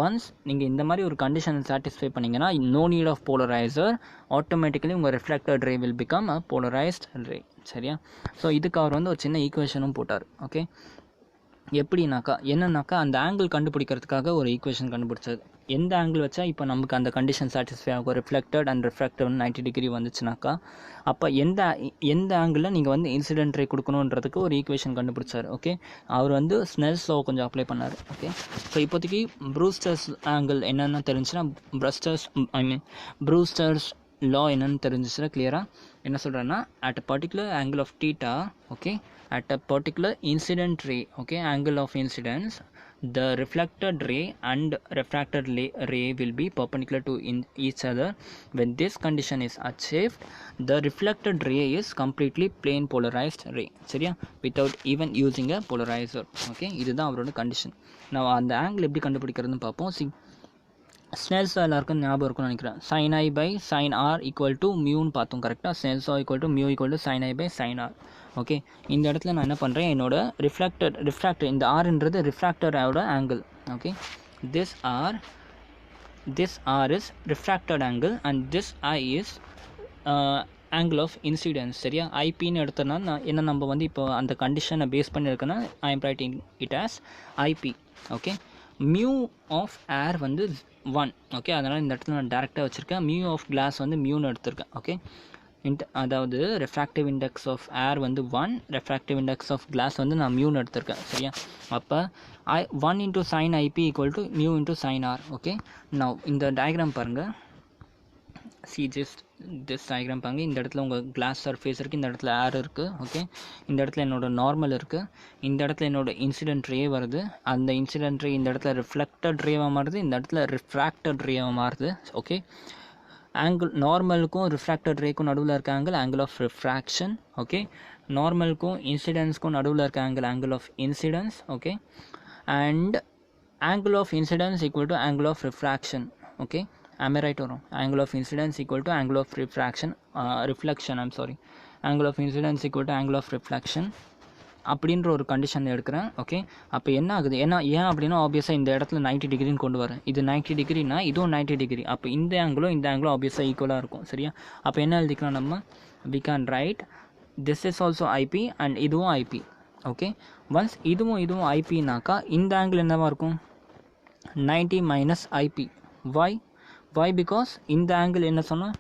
once நீங்கள் இந்த மாதிரி ஒரு கண்டிஷனை சாட்டிஸ்ஃபை பண்ணிங்கன்னா, no need of polarizer, automatically உங்கள் reflected ray will become a polarized ray. சரியா, ஸோ இதுக்கு அவர் வந்து ஒரு சின்ன ஈக்குவேஷனும் போட்டார். ஓகே, எப்படின்னாக்கா என்னன்னாக்கா அந்த ஆங்கிள் கண்டுபிடிக்கிறதுக்காக ஒரு ஈக்குவேஷன் கண்டுபிடிச்சது. எந்த ஆங்கிள் வச்சா இப்போ நமக்கு அந்த கண்டிஷன் சாட்டிஸ்ஃபை ஆகும், ரிஃப்ளெக்டட் அண்ட் ரிஃப்ராக்டட் 90 டிகிரி வந்துச்சுனாக்கா அப்போ எந்த ஆங்கிளில் நீங்கள் வந்து இன்சிடென்ட் ரே கொடுக்கணுன்றதுக்கு ஒரு ஈக்குவேஷன் கண்டுபிடிச்சார். ஓகே, அவர் வந்து ஸ்னெல்ஸ் லா கொஞ்சம் அப்ளை பண்ணார். ஓகே, ஸோ இப்போதைக்கு ப்ரூஸ்டர்ஸ் ஆங்கிள் என்னென்னு தெரிஞ்சுன்னா ப்ரூஸ்டர்ஸ் லா என்னென்னு தெரிஞ்சிச்சுன்னா கிளியராக என்ன சொல்கிறேன்னா, at a particular angle of theta, okay, at a particular incident ray, okay, angle of incidence, the reflected ray and refracted ray will be perpendicular to each other. When this condition is achieved, the reflected ray is completely plane polarized ray, சரியா, without even using a polarizer. okay, இதுதான் அவரோட condition. நான் அந்த angle எப்படி கண்டுபிடிக்கிறதுன்னு பார்ப்போம். Snell's லா எல்லாருக்கும் ஞாபகம் இருக்கும்னு நினைக்கிறேன். sin i by sin r equal to மியூன்னு பார்த்தோம் கரெக்டாக. Snell's law equal to mu equal to sin i by sin r. Okay, இந்த இடத்துல நான் என்ன பண்ணுறேன், என்னோட ரிஃப்ராக்டர் இந்த ஆர்ன்றது ரிஃப்ராக்டரோட angle. Okay, this r is refracted angle and this I is angle of incidence. சரியா, ஐபின்னு எடுத்தோன்னா என்ன நம்ம வந்து இப்போ அந்த கண்டிஷனை பேஸ் பண்ணியிருக்கேன்னா I am writing it as i p. Okay, mu of air வந்து 1. ஓகே, அதனால் இந்த இடத்துல நான் டேரெக்டாக வச்சுருக்கேன். மியூ ஆஃப் கிளாஸ் வந்து மியூன்னு எடுத்திருக்கேன். ஓகே, அதாவது ரெஃப்ராக்டிவ் இண்டெக்ஸ் ஆஃப் ஏர் வந்து 1, ரெஃப்ராக்டிவ் இண்டெக்ஸ் ஆஃப் கிளாஸ் வந்து நான் மியூன்னு எடுத்திருக்கேன். சரியா, அப்போ 1 into sin IP equal to mu into sin R. Okay, நான் இந்த டயக்ராம் பாருங்கள், திஸ் டயக்ராம் பாருங்கள். இந்த இடத்துல உங்கள் கிளாஸ் சர்ஃபேஸ் இருக்குது, இந்த இடத்துல ஏர் இருக்குது. ஓகே, இந்த இடத்துல என்னோடய நார்மல் இருக்குது, இந்த இடத்துல என்னோட இன்சிடென்ட் ரே வருது, அந்த இன்சிடென்ட் ரே இந்த இடத்துல ரிஃப்ளெக்டட் ரேவாக மாறுது, இந்த இடத்துல ரிஃப்ராக்டட் ரேவாக மாறுது. ஓகே, ஆங்கிள் நார்மலுக்கும் ரிஃப்ராக்டட் ரேக்கும் நடுவில் இருக்க ஆங்கிள் ஆஃப் ரிஃப்ராக்ஷன். ஓகே, நார்மலுக்கும் இன்சிடென்ஸ்க்கும் நடுவில் இருக்க angle of incidence. Okay, and angle of incidence equal to angle of refraction. Okay, am I right வரும், angle of incidence equal to angle of reflection angle of incidence equal to angle of reflection அப்படின்ற ஒரு condition எடுக்கிறேன். Okay, அப்போ என்ன ஆகுது, ஏன் அப்படின்னா ஆப்வியஸாக இந்த இடத்துல 90 டிகிரின்னு கொண்டு வரேன். இது 90 டிகிரினா இதுவும் 90 டிகிரி. அப்போ இந்த ஆங்கிளும் ஆப்வியஸாக ஈக்குவலாக இருக்கும். சரியா, அப்போ என்ன எழுதிக்கலாம் நம்ம, we can write this is also IP and இதுவும் ஐபி. ஓகே, ஒன்ஸ் இதுவும் ஐபினாக்கா இந்த ஆங்கிள் என்னவாக இருக்கும், 90 minus ஐபி. why because இந்த ஆங்கிள் என்ன சொன்னால்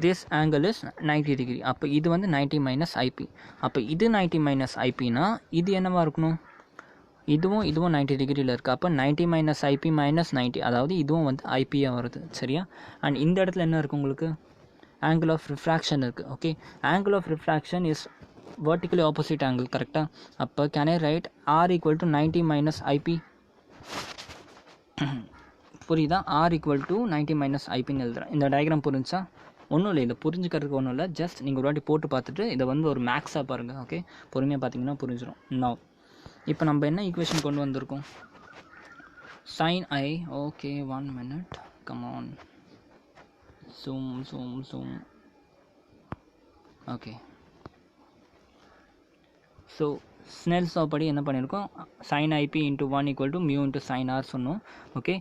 this angle is 90 degree. அப்போ இது வந்து 90 minus IP. அப்போ இது 90 minus IPனா இது என்னவா இருக்கணும், இதுவும் 90 டிகிரியில் இருக்குது. அப்போ 90 minus IP minus 90, அதாவது இதுவும் வந்து ஐபியாக வருது. சரியா, அண்ட் இந்த இடத்துல என்ன இருக்குது உங்களுக்கு, ஆங்கிள் ஆஃப் ரிஃப்ராக்ஷன் இருக்குது. Okay, angle of refraction is vertically opposite angle. கரெக்டாக, அப்போ can I write R equal to 90 minus IP. புரியுதா, ஆர் ஈக்குவல் டு 90 minus ஐபின்னு எழுதுகிறேன். இந்த டயக்ராம் புரிஞ்சா, ஒன்றும் இல்லை, இதை புரிஞ்சுக்கிறதுக்கு ஒன்றும் இல்லை, ஜஸ்ட் நீங்கள் ஒரு வாட்டி போட்டு பார்த்துட்டு இதை வந்து ஒரு மேக்ஸாக பாருங்கள். ஓகே, பொறுமையாக பார்த்தீங்கன்னா புரிஞ்சிடும். நவ் இப்போ நம்ம என்ன ஈக்குவேஷன் கொண்டு வந்திருக்கோம், sin I. ஓகே, 1 minute, come on, zoom. Okay, so Snell's law படி என்ன பண்ணியிருக்கோம், sin IP into 1 equal to mu into sin R சொன்னோம். Okay,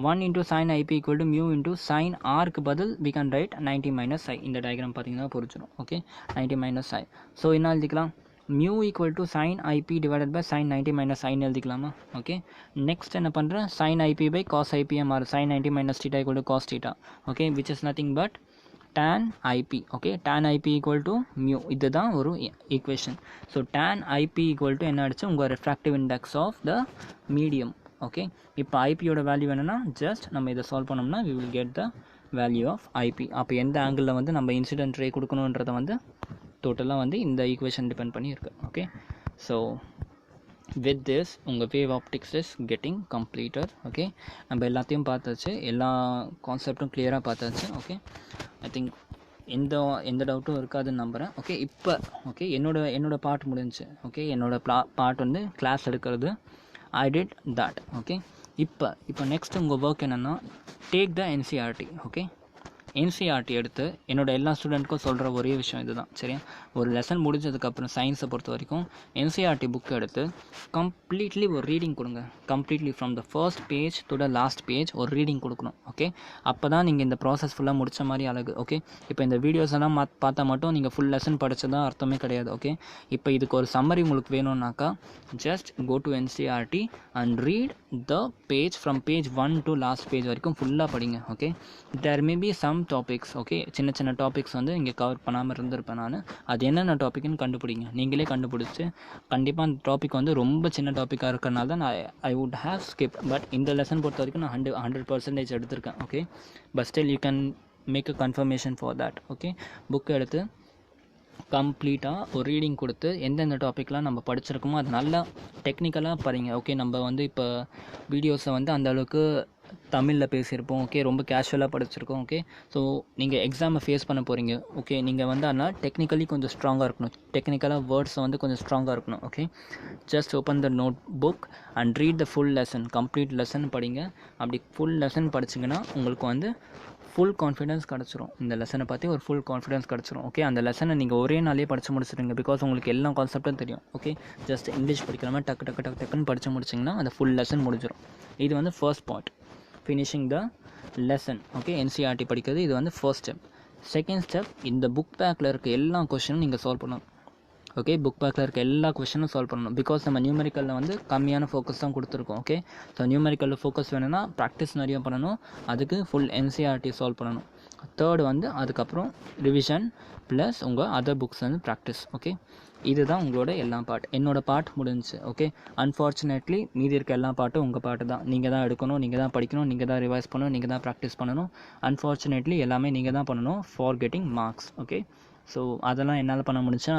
1 into sin IP equal to mu into sin Rக்கு பதில் we can write 90 minus I. இந்த diagram பார்த்தீங்கன்னா புரிஞ்சிடும். Okay, 90 minus I. So என்ன எழுதிக்கலாம், mu equal to sin IP divided by sin 90 minus I எழுதிக்கலாமா. Okay, next என்ன பண்ணுறேன், sin IP by cos IP மாறு, sin 90 minus theta equal to cos theta. Okay, which is nothing but tan IP. Okay, tan IP equal to mu. இதுதான் ஒரு equation. So tan IP equal to என்ன ஆகிடுச்சு, உங்கள் refractive index of the medium. Okay, இப்போ ஐபியோட value வேணும்னா just நம்ம இதை சால்வ் பண்ணோம்னா we will get the value of IP. அப்போ எந்த ஆங்கிளில் வந்து நம்ம இன்சிடென்ட் ரே கொடுக்கணுன்றதை வந்து டோட்டலாக வந்து இந்த ஈக்குவேஷன் டிபெண்ட் பண்ணி இருக்கு. ஓகே, ஸோ வித் திஸ் உங்கள் wave optics is getting completed. Okay, நம்ம எல்லாத்தையும் பார்த்தாச்சு, எல்லா கான்செப்டும் கிளியராக பார்த்தாச்சு. ஓகே, ஐ திங்க் எந்த டவுட்டும் இருக்காதுன்னு நம்புகிறேன். ஓகே, இப்போ ஓகே என்னோட பார்ட் முடிஞ்சிச்சு. ஓகே, என்னோட பார்ட் வந்து கிளாஸ் எடுக்கிறது, I did that. ஓகே, இப்போ நெக்ஸ்ட் உங்கள் ஒர்க் என்னென்னா, take the NCERT. Okay, NCERT எடுத்து என்னோட எல்லா ஸ்டூடெண்ட்க்கும் சொல்கிற ஒரே விஷயம் இதுதான், சரியா? ஒரு லெசன் முடிஞ்சதுக்கப்புறம் சயின்ஸை பொறுத்த வரைக்கும் என்சிஆர்டி புக் எடுத்து கம்ப்ளீட்லி ஒரு ரீடிங் கொடுங்க. Completely from the first page to the last page ஒரு ரீடிங் கொடுக்கணும். ஓகே, அப்போ தான் நீங்கள் இந்த ப்ராசஸ் ஃபுல்லாக முடித்த மாதிரி அழகு. ஓகே, இப்போ இந்த வீடியோஸ் எல்லாம் பார்த்தா மட்டும் நீங்கள் ஃபுல் லெசன் படித்ததா அர்த்தமே கிடையாது. ஓகே, இப்போ இதுக்கு ஒரு சம்மரி உங்களுக்கு வேணும்னாக்கா just go to NCERT and read the page from page 1 to last page வரைக்கும் ஃபுல்லாக படிங்க. Okay, there may be some topics, okay, சின்ன சின்ன டாபிக்ஸ் வந்து இங்கே கவர் பண்ணாமல் இருந்திருப்பேன் நான். அது என்னென்ன டாபிக்னு கண்டுபிடிங்க. நீங்களே கண்டுபிடிச்சி கண்டிப்பாக அந்த டாபிக் வந்து ரொம்ப சின்ன டாப்பிக்காக இருக்கிறனால தான் I would have skip. But இந்த லெசன் பொறுத்த வரைக்கும் நான் 100% எடுத்திருக்கேன். Okay, but still you can make a confirmation for that. Okay, book எடுத்து கம்ப்ளீட்டாக ஒரு ரீடிங் கொடுத்து எந்தெந்த டாப்பிக்லாம் நம்ம படிச்சிருக்கோமோ அது நல்லா டெக்னிக்கலாக படிங்க. ஓகே, நம்ம வந்து இப்போ வீடியோஸை வந்து அந்தளவுக்கு தமிழில் பேசியிருப்போம். ஓகே, ரொம்ப கேஷுவலாக படிச்சிருக்கோம். ஓகே, ஸோ நீங்கள் எக்ஸாமை ஃபேஸ் பண்ண போகிறீங்க. ஓகே, நீங்கள் வந்து அதனால் டெக்னிக்கலி கொஞ்சம் ஸ்ட்ராங்காக இருக்கணும். டெக்னிக்கலாக வேர்ட்ஸை வந்து கொஞ்சம் ஸ்ட்ராங்காக இருக்கணும். Okay, just open the notebook and read the full lesson. Complete lesson படிங்க. அப்படி ஃபுல் லெசன் படிச்சிங்கன்னா உங்களுக்கு வந்து ஃபுல் கான்ஃபிடன்ஸ் கிடச்சிரும். இந்த லெசனை பற்றி ஒரு ஃபுல் கான்ஃபிடன்ஸ் கிடச்சிரும். ஓகே, அந்த லெசனை நீங்கள் ஒரே நாளே படித்து முடிச்சிடுங்க. பிகாஸ் உங்களுக்கு எல்லா கான்செப்டும் தெரியும். ஓகே, ஜஸ்ட் இங்கிலீஷ் படிக்கிற மாதிரி டக்குன்னு படித்து முடிச்சிங்கன்னா அந்த ஃபுல் லெசன் முடிஞ்சிடும். இது வந்து first part, finishing the lesson. Okay, NCERT படிக்கிறது இது வந்து ஃபர்ஸ்ட் ஸ்டெப். செகண்ட் ஸ்டெப், இந்த புக் பேக்கில் இருக்க எல்லா கொஷினும் நீங்கள் சால்வ் பண்ணணும். ஓகே, புக் பேக்கில் இருக்க எல்லா கொஷினும் சால்வ் பண்ணணும். பிகாஸ் நம்ம நியூமெரிக்கலில் வந்து கம்மியான ஃபோக்கஸ் தான் கொடுத்துருக்கோம். ஓகே, ஸோ நியூமெரிக்கலில் ஃபோக்கஸ் வேணும்னா ப்ராக்டிஸ் நிறைய பண்ணணும். அதுக்கு ஃபுல் என்சிஆர்டி சால்வ் பண்ணணும். தேர்டு வந்து அதுக்கப்புறம் ரிவிஷன் ப்ளஸ் உங்கள் அதர் புக்ஸ் வந்து ப்ராக்டிஸ். ஓகே, இதுதான் உங்களோட எல்லா பார்ட். என்னோடய பார்ட் முடிஞ்சிச்சு. ஓகே, அன்ஃபார்ச்சுனேட்லி மீதி இருக்க எல்லா பாட்டும் உங்கள் பாட்டு தான். நீங்கள் தான் எடுக்கணும், நீங்கள் தான் படிக்கணும், நீங்கள் தான் ரிவைஸ் பண்ணணும், நீங்கள் தான் ப்ராக்டிஸ் பண்ணணும். அன்ஃபார்ச்சுனேட்லி எல்லாமே நீங்கள் தான் பண்ணணும் for getting marks. Okay, so அதெல்லாம் என்னால் பண்ண முடிஞ்சா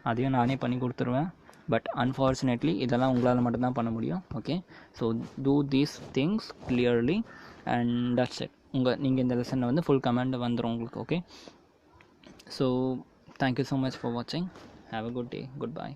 அதையும் நானே பண்ணி கொடுத்துருவேன். பட் அன்ஃபார்ச்சுனேட்லி இதெல்லாம் உங்களால் மட்டும்தான் பண்ண முடியும். Okay, so do these things clearly and that's it. நீங்கள் இந்த லெசனில் வந்து ஃபுல் கமெண்ட் வந்துடும் உங்களுக்கு. Okay, so thank you so much for வாட்சிங். Have a good day. Goodbye.